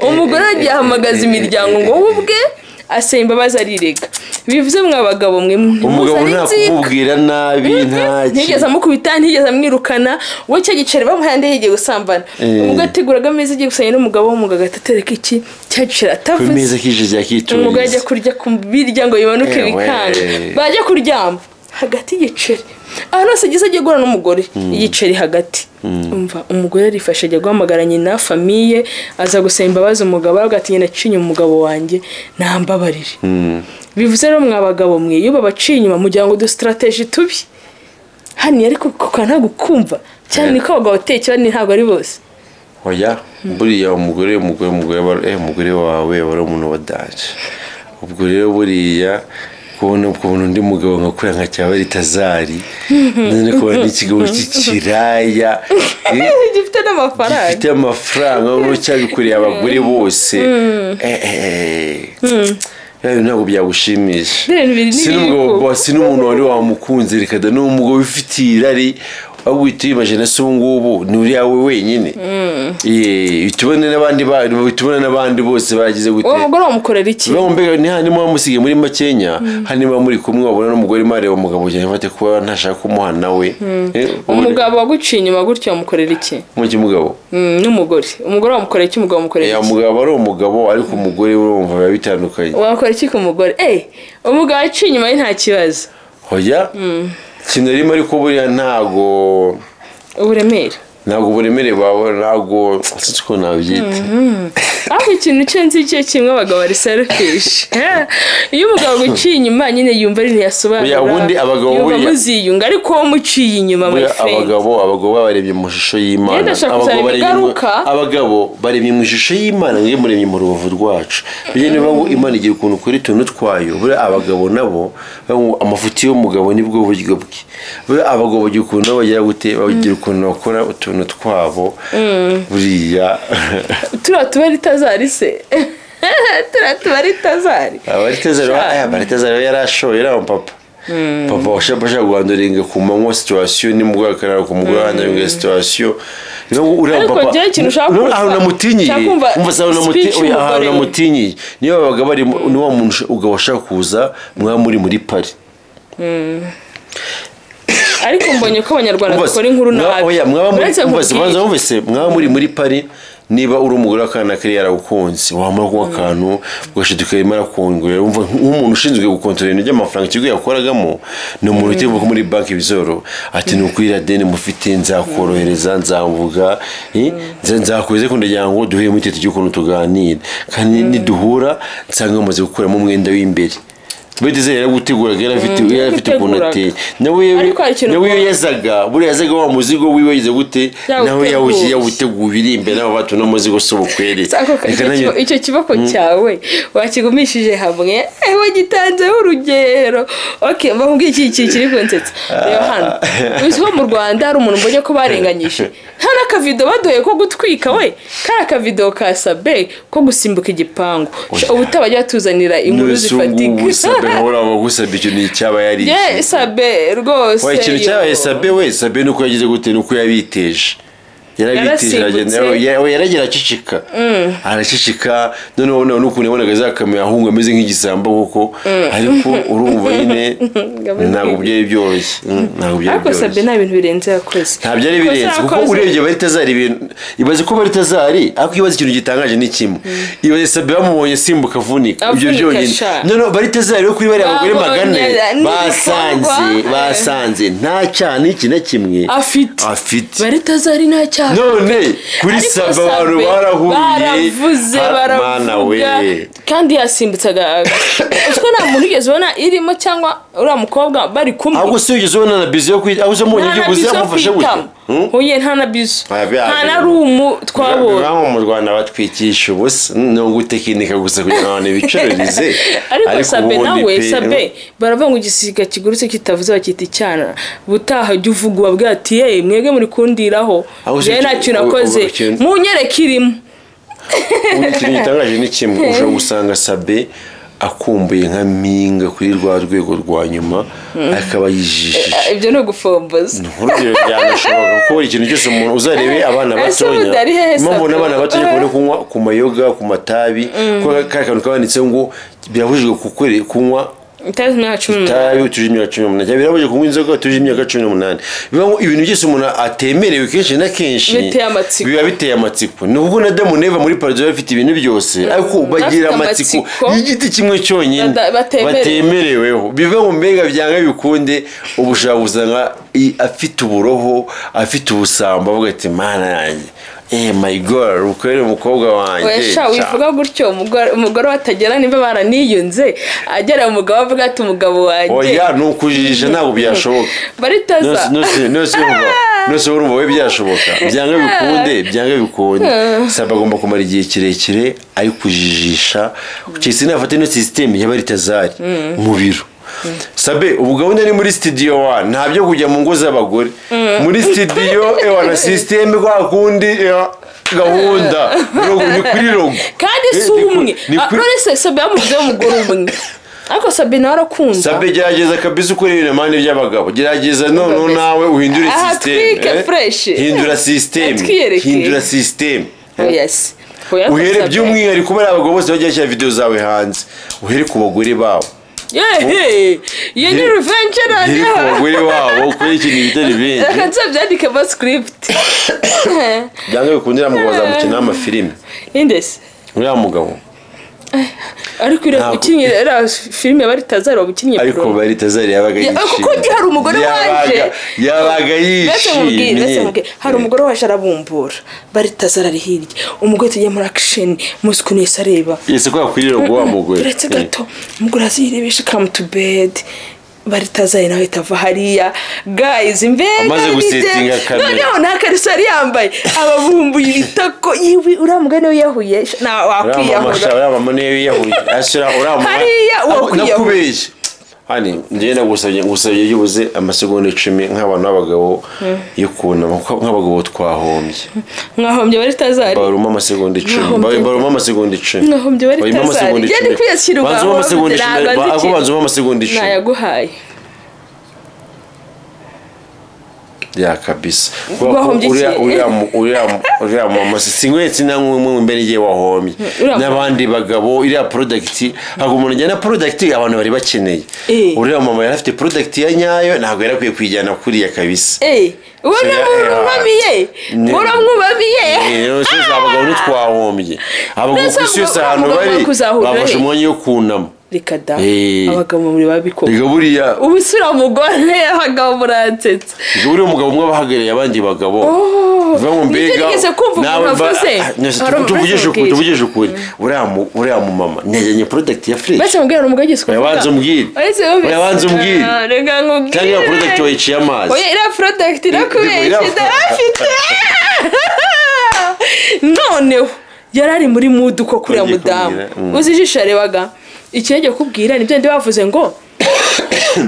umugore agiye ahamagaza imiryango ngo ubwe asaba imbabazi arirega bivuze mwabagabo mwe
umugabo ntakubwira nabi
ntigeze amukubita ntigeze amwirukana we cyo giceri bamuhaye nde yigiye gusambana umugabo ateguraga ameza agiye gusanya n'umugabo w'umugabo agatereka iki cyagicera atavuze
kumeza kije yakituriza
umugabo ajya kurya ku birya ngo yibanuke bikanga bajya kuryama hagati y'igiceri ahantu hose agize agiye guhura n'umugore igiceri hagati umva umugore arifashe ajya guhamagara nyina famiye aza gusaba imbabazi umugabo agatinya nacinye umugabo wanjye nambabarire bivuze rero mwabagabo mwe iyo babaciye inyuma mugira ngo du strategy tubi hani ariko nta gukumva cyane niko abagabo tekera ntabwo ari bose
oya buriya umugore wawe wari umuntu wadaje ubwo rero buriya kubona undi mugabo ngakura nka cya Baritazari none ko ari ikigabo cy'ikiraya gifite amafaranga ngo cyabikuriye abagore bose ntabwo byagushimisha si n'umuntu wari wamukunze rikada n'umugabo ufitiye irari ahubwo imagine se ubungubu ni uri yawe wenyine bitubone n'abandi bose bagize gute
uwo mugore wamukorera iki
mbega ni hano mumusige muri Makenya hano muri kumwe wabona n'umugore mareba umugabo cyane fate kuba ntashaka kumuha nawe
umugabo waguciye inyuma gutyo wamukorera iki
mugabo
n'umugore umugore wamukorera iki umugabo wamukorera iki
umugabo ari umugabo ariko umugore urumva biba bitandukanye
wamukorera iki ku mugore umugabo aciye inyuma ye nta kibazo
hoya kinarimo ariko buriya ntago uburemere bawe ntago siko nabyita
aho ikintu cyenzi cyo kimwe abagabo ari selfish iyo umugabo guciye inyuma nyine yumva ari ntiyasobanura
ubundi abagabo buriya
muziyunga ariko wo muciye inyuma my friend
abagabo barebye mu shusho y'Imana abagabo barebye mu shusho y'Imana ngiye muremye mu rubavu rwacu bije niba ngo Imana igira ukuntu kuri tuntu twayo buri abagabo nabo amafuti y'umugabo nibwo buryo bwe abagabo bagira ukuntu bagira gute bagira ukuntu bakora utuntu twabo buriya
Baritazari se Baritazari
Baritazari yarashoye era papa papa washaka guhanduringa ku manywa situation nimugwa karara ku mugwa handuringa situation uriya papa unamutinyiye umva sawa unamutinyiye niyo babaga bari niwo muntu ugabasha kuza muri Paris
ariko mbonye ko abanyarwanda bakora inkuru nabi
mwaba muri Paris niba uri umugore akana kari yaragukunze wamara kuba akantu ugashiduka imara kongera umva nk'umuntu ushinzwe gukontorera ibintu by'amafaranga ikigo yakoragamo ni umuntu utevuga muri banki bizoro ati nukwira deni mufite nzakorohereza nzavuga nzakweze ko ndagira ngo duhere mu tete cy'ukuntu tuganira kandi niduhura nsanga mumaze gukuramo umwenda w'imbere Betize yaragutegura afite kunate nawe yazaga buri yazaga wa muzigo wiwe yize gute nawe yawutegubira imbere aba batu no muzigo sobukwere
icyo kiboko cyawe wakigumishije hamwe wagitanze urugero okay mbabwiye iki kiri kunsetsa rero hano uzho mu Rwanda hari umuntu mbonye ko barenganyije nta nakavido badoye ko gutwika we kara kavido ka Sabe ko gusimbuka igipangu ubutabajya tuzanira inkuru zifatika
Hora bagusabye icyo ni cyaba yari
Sabe rwose
wa ikintu cyabaye Sabe nuko yagize gute nuko yabiteje yaragira acicika aracicika none nuko ubonaga zakamera ahunga ameze nk'igisambo kuko ariko urumva nyine ntabwo byari byoroshye
ariko Sabe nta bintu birenze yakoze
nta byari birenze kuko urebye bari tazari ibintu ibaze ko bari tazari ariko ibaze ikintu gitangaje ni kimwe ibaze Sabe bamubonye simbuka vunika ibyo byonyine none bari tazari yo kuri bari abagore magane basanze nta cyane iki na kimwe afite
bari tazari nta cyane
none kuri Sabe abantu
baravuze baravuga kandi yasimbutsaga utwo nta muntu ugeze ubona irimo cyangwa uriya mukobwa bari kumwe
ahubwo si ugeze ubona na bizi yo kwita aho uze mu nyigi guza amufashe gute
huye nta na bizi nta na rumu twabonye
aho mu Rwanda batwikisha ubusa no gutekinika gusa kugira ngo bicererize
ariko Sabe nawe Sabe baravuga ngo igisiga kigurutse kitavuze bakita icyana butaha jya uvuga ubabwira ati mwege muri kundiraho nta kintu nakoze munyereke irimo
ikintu gitangaje ni kimwe ushobora gusanga Sabe akumbuye nka mpinga kuri rwa rwego rwa nyuma akaba yijishije
ibyo no gufomboza
urugero byanashoboka kuko ikintu cyose umuntu uzarebe abana batonya mbona abana batonya kubone kunywa ku mayoga ku matabi ko kantu kabanditse ngo birabujijwe kunywa itabi utujimye 18 birabuje kunywa inzoga utujimye 18 bibango ibintu byose umuntu atemerewe kenshi na kenshi biba biteye amatsiko nubwo na Demo Neva muri Paris bafite ibintu byose ariko bagira amatsiko y'igiti kimwe cyonyine batemereweho bivango mbega byanga bikunde ubushakuzanga afite uburoho afite ubusamba avuga ati mana yanjye my girl ukwere umukobwa wanjye
wesha wivuga gutyo umugore watagera niba baraniyunze agera umugabo avuga ati umugabo wanjye
oya nukujijisha ntabwo byashoboka
baritaza
nose urumva we byashoboka byanga bikunde Sabe agomba kumara igihe kirekire ari kujijisha cyese nafate no system y'abaritazari mu biro Sabe ubu gahunda ni muri studio 1 ntabyo kujya mu ngo z'abagore muri studio na system kwa kundi gahunda ni kuri logo
kandi sumwe none Sabe amuze umugore umwe ariko Sabe narakunda
Sabe gerageza kabisa ukora ibintu mane by'abagabo gerageza none nawe uhindure system
yes
uhere by'umwihariko kuba abagabo bose bajya cyane video zawe hanze uhere ku bagore bawo
ye ni revenge
nani bagore wabo kuri iki bitari bintu
akanza byandike ba script
byanga bikundira mugabo zamukina amafilime
indese
uriya mugabo
ariko ukinyira filime baritazari wabukinnye
ariko baritazari yabaga yishimye
kuko hari umugore wanje
yabaga yishimye
hari umugore waje arabumbura baritazari ari hirya umugore tugiye muri action muskuni sareba
yese ko akwirira ngo wa mugore
uretse gato umugore azirebesha come to bed baritazari nawe tava hariya guys imbere
amaze gusetinga kamera
noneho nakarisari yambaye ababumbuye itako yiwi uramugane we yahuye na wakwiyahura
uramama ne yahuye ashira uramama nakubeshye hani ngenda gusabye yubuze amasegonda 10 nk'abantu b'abagabo yikuna nk'abagabo twahombye
baritazari
baruma amasegonda 10 baruma amasegonda 10
mwahombye baritazari
yandi kwiyashyira ugaho banzuma amasegonda 10
nayaguhaye
ya kabisa uriya mama singwetse na nk'umwe mbere igihe wahombye n'abandi bagabo iriya product hago umuntu ajyana product abantu bari bakeneye uriya mama yari afite product ya nyayo ntabwo yari akwiye kwijyana kuriya kabisa
uramwubabiye
abagabo ntitwahombye abagabo ku isi yose ahantu bari bafashe umwanya wo kunama
reka da abagabo muri babikora
reka buriya
ubusura mugore abagabo muransetsa
buriya umugabo umwe abahagarariye abandi bagabo biva mu mbega tuvugishe ukuri uriya mu mama ntiyajyanye product ya fresh
base mbwira umugabo giswa
yabanze umbwire
reka nkubwire
cyangwa product wayiciye amazi
oya iriya product irakubeshye ndafite noneho yarari muri mood uko kuriya mudamu uzi ijisho yarebaga ikirenge kubwira nibyo ndi bavuze ngo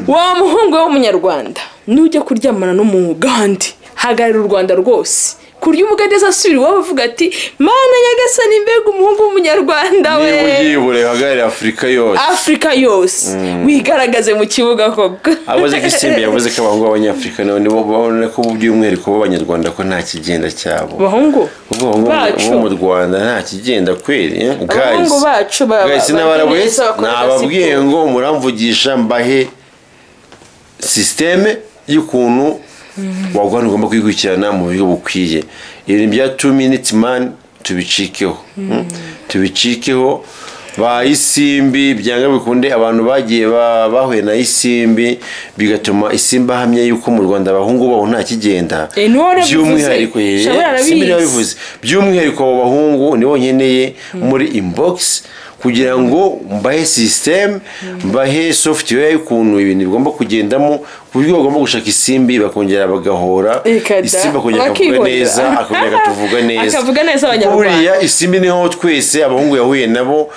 wa muhungu w'umunyarwanda nujya kuryamana n'umugande hagarira u Rwanda rwose kurya umugande asubira iwabo avuga ati mana nyagasani mbega umuhungu w'umunyarwanda we
niba hagarira Afurika yose
wigaragaze mu kibuga koko
abaze gisimbi yavuze ko abahungu b'abanyafurika nibo babona ko by'umwihariko b'abanyarwanda ko nta kigenda cyabo
bahungu
bacu mu Rwanda nta kigenda kweri
abahungu bacu
nababwiye ngo muramvugisha mbahe systeme y'ukuntu wagwana ugomba kwikurikirana mu buryo bukwiye ibintu bya 2 minutes man tubicikeho ba isimbi byanga bikunde abantu bagiye bahuye na isimbi bigatuma isimba hamye yuko mu Rwanda abahungu baho nta kigenda by'umwihariko by'umwihariko abo bahungu nibo nkeneye muri inbox kugira ngo mbahe system mbahe software y'ukuntu ibintu bigomba kugendamo ku buryo bagomba gushaka isimbi bakongera bagahora isimbi akongera akavuga neza
akavuga neza abanyarwanda
buriya isimbi niho twese abahungu yahuye nabo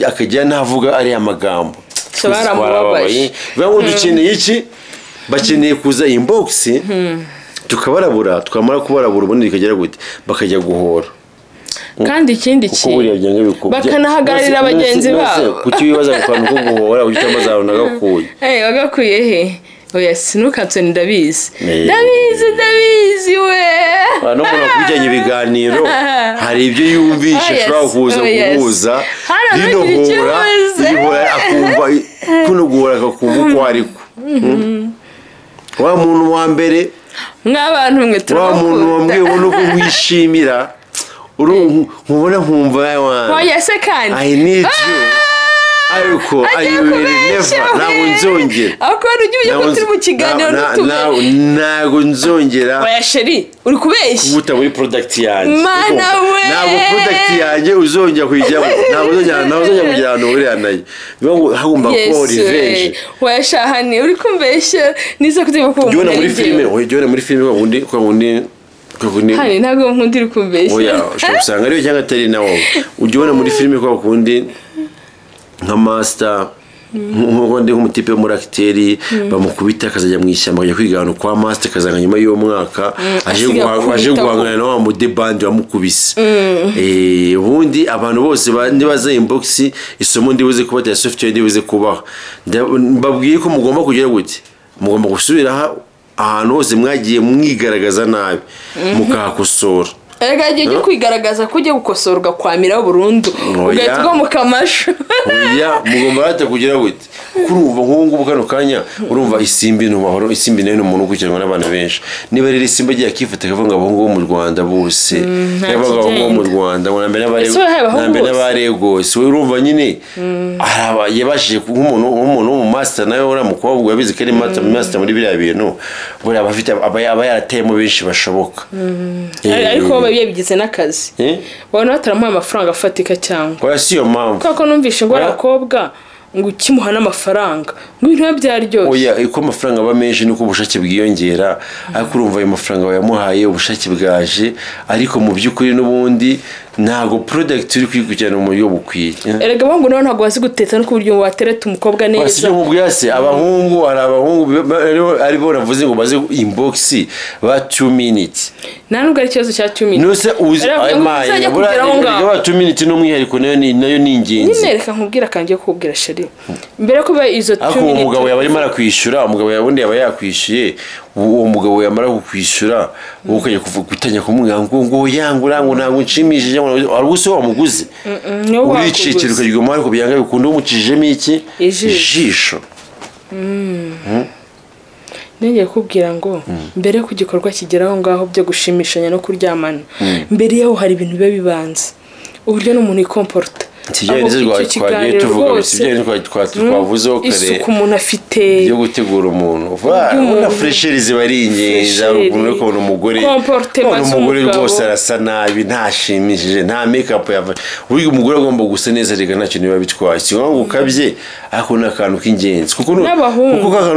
akajya navuga ari amagambo
baramubabaye
bangu dukeneye iki bakeneye kuza inbox tukabarabura twamara kubarabura ubundi bikagera gute bakajya guhora
kandi ikindi bakanahagararira abagenzi babo
kuki wibaza kukantu ko guhora ujya amazaro nagakuye
wagakuye he oya sinukatswe ndabizi we
no kuna kujyanye ibiganiro hari ibyo yumvisha ashobora kuza kubuza hora akumva kuno guhora akakumva uko ariko wa muntu wa mbere
nk'abantu mwe
turakunda wa muntu wambwiye ubona ko wishimira nkubona nkumva
oya se kandi
I need you ariko ntabwo nzongera
akora ugiye ko turi mu kiganiro
ntabwo nzongera
oya sheri uri kubeshya
kubuta muri product yanjye
mana we
ntabwo product yanjye uzongera kuyijyamo ntabwo uzongera kugira ahantu uriya nayo biba hagomba kuba revenge
oya shahani uri kumbeshya niza kutima ko
ujyone muri filime kwa wundi
hani ntabwo nkundira kumbeshya
oya ushobora gusanga ariyo cyangwa atari nawo ujyone muri filime kwa kundi nka master nk'uko ndi nk'umutipe muri acteri bamukubita akazajya mu ishyamba akajya kwiga ahantu kwa master akazanga nyuma y'uwo mwaka aje guhangana na wa mudebandi wamukubise ubundi abantu bose nibaza inbox isomo ndibuze kubatera software ndibuze kubaha mbabwiye ko mugomba kugira gute mugomba gusubira ahantu hose mwagiye mwigaragaza nabi mukahakosora
ega igiye kwigaragaza ko ugiye gukosorwa kwamira burundu ugahita mu kamasho
oya mugomba hata kugira gute kurumva nk'ubu kano kanya urumva isimbi n'umahoro isimbi nayo n'umuntu ukurikirana n'abana benshi niba rero isimbi agiye akifata akavuga abahungu bo mu Rwanda bose yavuga abahungu bo mu Rwanda ngo nambe n'abaregose urumva nyine yabashije nk'umuntu wo mu master nayo ura mukobwa yabizi ko ari master muri biriya bintu buri aba yarateyemo benshi bashoboka
ariko bigize n'akazi babona bataramuha amafaranga afatika cyangwa
oya si yo mpamvu
kuko numvishe ngo abakobwa ngo ukimuha n'amafaranga ngo ibintu byaryoshye
oya uko amafaranga aba menshi nuko ubushake bwiyongera ariko urumva ayo mafaranga bayamuhaye ubushake bwaje ariko mu by'ukuri n'ubundi ntago product uri kwikurikirana mu buryo bukwiye
erega abahungu nabo ntago bazi guteta no ku buryo watereta umukobwa neza
wasije mu bwase abahungu ari bo navuze ngo baze inbox ba 2 minutes
nubwo ari ikibazo cya 2 minutes
nose uzi amaye bura 2 minutes no mwihariko nayo ni ingenzi
nyine reka nkubwira kangiye kubwira sheri mbere ko izo 2 minutes
umugabo yaba arimo arakwishyura umugabo yabundi yaba yakwishyuye uwo mugabo yamara kukwishyura wowe ukajya gutangira kumubwira ngo yangura ngo ntabwo nshimishije ari ubuse wamuguze uricikira ukaryuma ariko byanga bikunda umukijijemo iki ijisho.
nengeye kubwira ngo mbere ko igikorwa kigeraho ngaho byo gushimishanya no kuryamana mbere yaho hari ibintu biba bibanza uburyo n'umuntu yikomporta
twagiye tuvuga twavuzeho kare
isuku umuntu afite
yo gutegura umuntu ubona fresheri ziba ari ingenzi ukuntu uri kubona umugore rwose arasa nabi ntashimishije nta make-up yava buri umugore agomba gusa neza reka ntacyo niba bitwaye si ngombwa ukabye ariko ni akantu k'ingenzi kuko akantu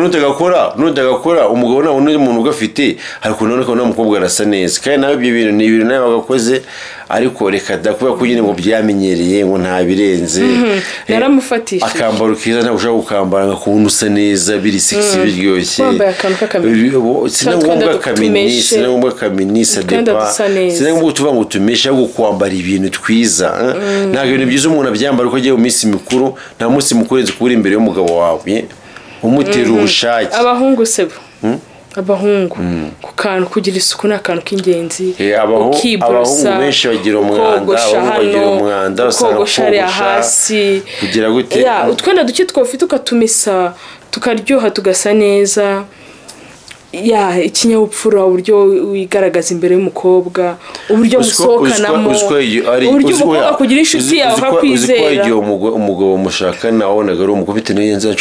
nutagakora umugabo nawe n'undi muntu ugafite hari ukuntu ubona ko umukobwa arasa neza kandi nawe ibyo bintu ni ibintu nawe bagakoze ariko reka dakuba kugira ngo byamenyereye ngo nta birenze
naramufatishije
akambaro kiza ntabwo ushaka gukambara ngo kubona usa neza biri sexy biryoshye
wambaye akantu k'akamini
sinangomba kaminisa depa sinangomba tuvuga ngo tumeshe ahubwo kwambara ibintu twiza ntabwo ibintu byiza umuntu abyambara uko agiye mu minsi mikuru nta munsi mukuru urenze kuba uri imbere y'umugabo wawe umutera ubushake.
Abahungu sebo abahungu ku kantu kugira isuku ni akantu k'ingenzi.
Abahungu benshi bagira umwanda
kogosha hasi
kugira gute
utwenda duke twofite ukatumisa tukaryoha tugasa neza ikinyabupfura uburyo wigaragaza imbere y'umukobwa uburyo musohokanamo uburyo umukobwa kugira inshuti yawe akakwizera
umugabo mushakana wabonaga ari umugabo ufite neza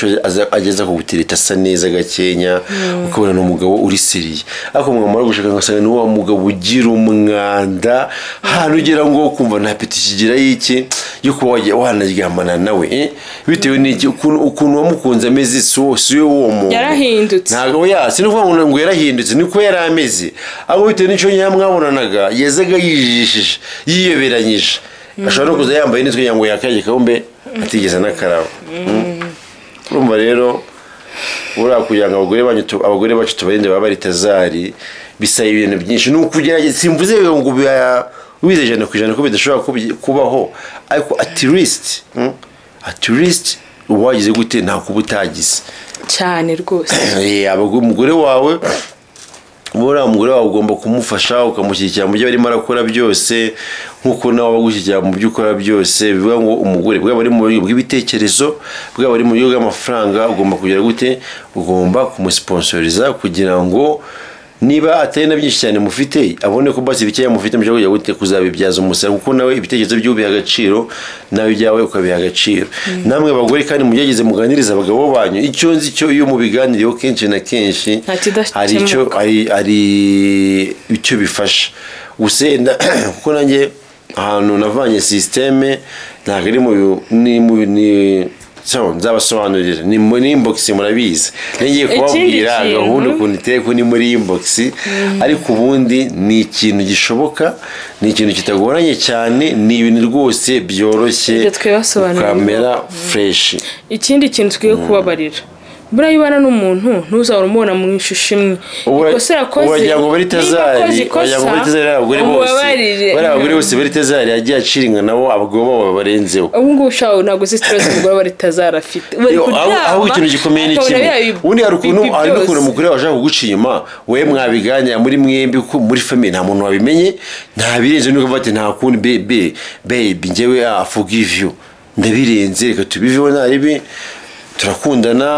ageza kugutirita asa neza gakenya ukabona ni umugabo uri seriye ariko mwamara gushaka ngasanga ni wa mugabo ugira umwanda hano ugira ngo kumva nta peti kigira y'iki yo kuba wanaryamana nawe bitewe n'iki ukuntu wamukunze ameze si uwo muntu
yarahindutse
ntabwo sinuvuga ngo yarahindutse niko yarameze aho bitewe n'icyo nyamwabonanaga yazaga yijishije yiyoberanyije ashobora no kuza yambaye nitwe ngo yakaje kaumbe atigeze nakaraba urumva rero kugira ngo abagore bacu tubarinde baba bari tazari bisaba ibintu byinshi n'ukugerageza simvuze ngo wize 100% ko bidashobora kubaho ariko at least wagize gute nta kubutagize
cyane rwose
umugore wawe umugore wawe ugomba kumufasha ukamushyigikira mu byo arimo arakora byose nkuko nawe bagushyigikira mu byo ukora byose bivuga ngo umugore bwaba ari mu buryo bw'ibitekerezo bwaba ari mu buryo bw'amafaranga ugomba kugira gute ugomba kumusponsoriza kugira ngo niba atari na byinshi cyane mufite abone ko basi bikeya mufite mu cyo gute kuzabibyaza umusaruro kuko nawe ibitekerezo by'ubiha agaciro nawe byawe ukabiha agaciro namwe abagore kandi mugegeze muganiriza abagabo banyu icyo nzi cyo iyo mubiganiriyeho kenshi na kenshi hari icyo bifasha usenda kuko nanjye ahantu navanye systeme ntabwo ari ni nzabasobanurira ni muri inbox murabizi ngiye kubabwira gahunda ukuntu iteye ko ni muri inbox ariko ubundi ni ikintu gishoboka ni ikintu kitagoranye cyane ni ibintu rwose byoroshye kamera fresh.
Ikindi kintu twiye kubabarira buriya ibana n'umuntu ntuzahora umubona mu ishusho imwe ikosa yakoze
wagira ngo bari tazari abagore bose bari tazari yagiye aciringa nabo abagabo babo barenzeho
ubu ngubu ushaho ntabwo uzi stress umugore bari tazari afite
aho ikintu gikomeye ni kimwe ubundi hari n'ukuntu umugore waje kuguca inyuma we mwabiganira muri mwembi muri famille nta muntu wabimenye nta birenze nuko bati nta kundi baby njyewe forgive you ndabirenze reka tubiveho naribi turakundana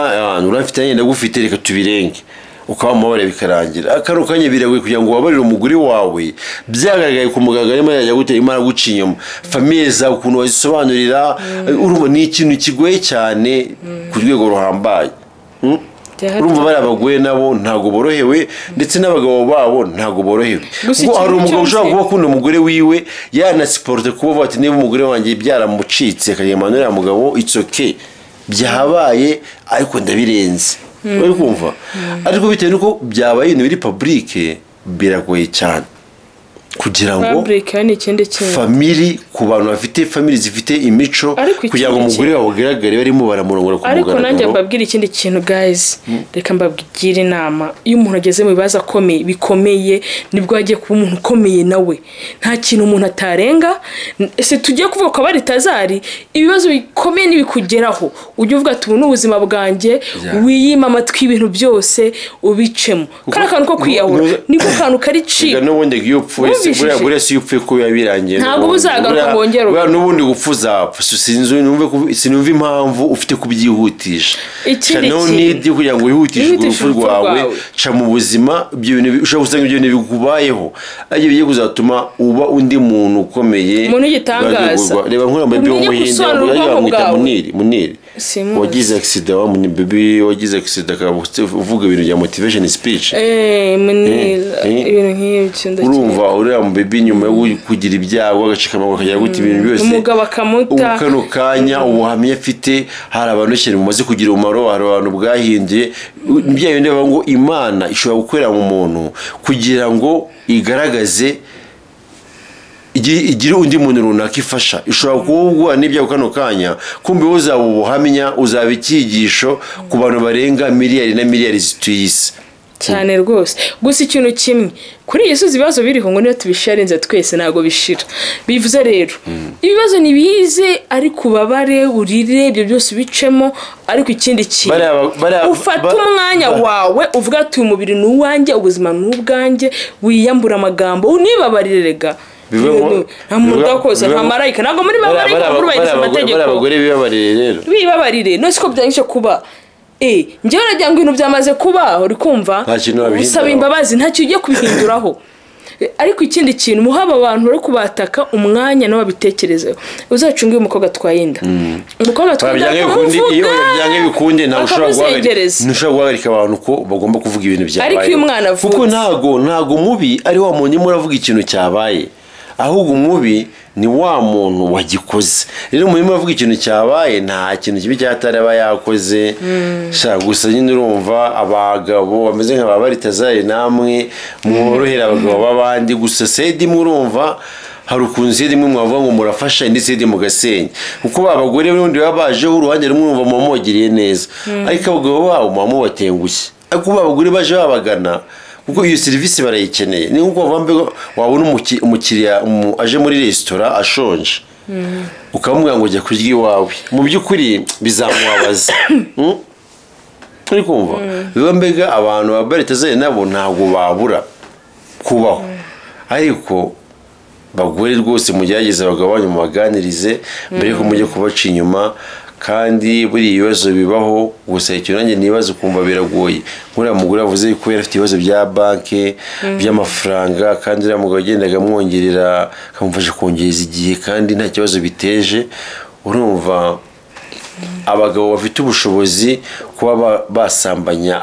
urafite yenda gufite reka tubirenge ukaba mubare bikarangira akarukanye biragoye kugira ngo wabarire umugore wawe byagaragaye ku muganga arimo yajya gutera imara guca inyuma famille za ukuntu wazisobanurira urumva ni ikintu kigoye cyane ku rwego ruhambaye urumva bari abagore nabo ntago borohewe ndetse n'abagabo babo ntago borohewe ngo hari umugabo ushobora kuba akunda umugore wiwe yanasiporte kuba bati niba umugore wanjye byaramucitse akayemanurira mugabo it's okay byabaye ariko ndabirenze uri kumva ariko bitewe nuko byabaye ibintu biri public biragoye cyane kugira ngo family ku bantu bafite family zifite imico kugira ngo umugore wabo ugaragare barimo baramurongora ku mugaragaro.
Ariko nanjye mbabwira ikindi kintu guys, reka mbabwire inama, iyo umuntu ageze mu bibazo bikomeye nibwo agiye kuba umuntu ukomeye nawe, nta kintu umuntu atarenga. Ese tugiye kuvuga ko bari tazari ibibazo bikomeye nibikugeraho ujye uvuga ati ubu n'ubuzima bwanjye, wiyima amatwi ibintu byose ubicemo. Kana kantu ko kwiyahura niko kantu kari cipe
n'ubundi iyo upfuye buriya si upfuye ko yabirangiye
ntabwo buzagaruka ngongera
buriya n'ubundi gupfuza sinumva impamvu ufite kubyihutisha. None kugira ngo wihutishe urupfu rwawe ca mu buzima ibyo bintu ushobora gusanga ibyo bintu bikubayeho ariko bigiye kuzatuma uba undi muntu ukomeye,
umuntu gitangaza.
Reba nkora mbebe w'umuhinde yamwita Muniri wagize accident wa Muniri baby wagize accident akavuga ibintu bya motivation speech
Muniri ibintu nk'ibyo
urumva uriya mu baby nyuma yo kugira ibyago agacika amaguru akajya guta ibintu byose
umugabo akamuta
kano kanya ubuhamya afite hari abantu cyane mumaze kugira umumaro, hari abantu bwahinduye ibyayo ndeba ngo Imana ishobora gukorera mu muntu kugira ngo igaragaze igira undi muntu runaka ifasha. Ishobora kuvuga n'ibyo kano kanya kumbe uzaba ubuhamya uzaba ikigisho ku bantu barenga miliyari na miliyari zituyise
cyane rwose. Gusa ikintu kimwe kuri iyi suzi ibibazo biriho ngo niyo tubisharenze twese ntago bishira. Bivuze rero ibibazo nibize ariko ubabare urire ibyo byose bicemo, ariko ikindi kintu ufata umwanya wawe uvuga ati uyu mubiri ni uwanjye, ubuzima ni ubwanjye, wiyambura amagambo unibabarire rega. Nta muntu udakoza nta marayika, ntabwo muri babarika murubahiriza amategeko.
Abagore bibabarire rero
bibabarire no siko byangije kuba njyewe nagira ngo ibintu byamaze kuba uri kumva usaba imbabazi ntacyo ugiye kubihinduraho. Ariko ikindi kintu muhaba abantu bari kubataka umwanya no babitekerezeho. Uzacunge umukobwa twayinda umukobwa twayinda
iyo byange bikunde nta ushobora guhagarika abantu ko bagomba kuvuga ibintu byabaye.
Ariko uyu mwana avuga
kuko ntago mubi ari wa muntu muravuga ikintu cyabaye, ahubwo umubi ni wa muntu wagikoze. Rero umuntu avuga ikintu cyabaye nta kintu kibi cyataraba yakoze. Gusa nyine urumva abagabo bameze nk'aba bari tazaye namwe mworohera abagabo babandi. Gusa sedi murumva hari ukunze rimwe mwavuga ngo murafasha indi sedi mugasenya, kuko abagore n'undi babajeho uruhande rumwe mwumva mumugiriye neza, ariko abagabo babo mubatengushye. Ariko abagore baje babagana kuko iyo serivisi barayikeneye. Ni nkuko bavambe wabona umukiriya aje muri restaurant ashonje ukamubwira ngo jya kurya iwawe, mu by'ukuri bizamubabaza. Uri kumva biba mbega abantu babaritazaye nabo ntabwo babura kubaho, ariko bagore rwose mugerageza abagabo banyu mubaganirize mbere yuko mujye kubaca inyuma. Kandi buri ibibazo bibaho, gusa icyo nanjye nibazo kumva biragoye. Nkuriya mugore avuze ko yari afite ibibazo bya banki by'amafaranga, kandi uriya mugabo agendaga amwongerera akamufasha kongereza igihe kandi nta kibazo biteje. Urumva abagabo bafite ubushobozi kuba basambanya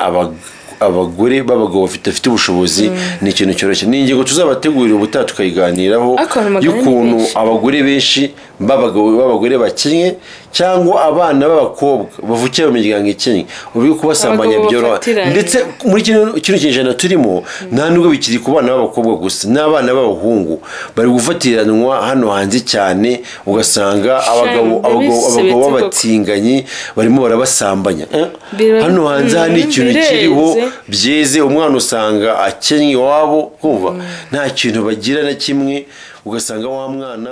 abagore b'abagabo bafite ubushobozi ni ikintu cyoroshye. Ni ingingo tuzabategurira ubutaha tukayiganiraho y'ukuntu abagore benshi b'abagore bakenye cyangwa abana b'abakobwa bavukiye mu miryango ikenye ubi kubasambanya byoro. Ndetse muri kino kinjana turimo nta nubwo bikiri ku bana b'abakobwa gusa, n'abana b'abahungu bari gufatiranwa hano hanze cyane, ugasanga abagabo b'abatinganyi barimo barabasambanya hano hanze. Hani ikintu kiriho byeze, umwana usanga akenye iwabo kumva nta kintu bagira na kimwe, ugasanga wa mwana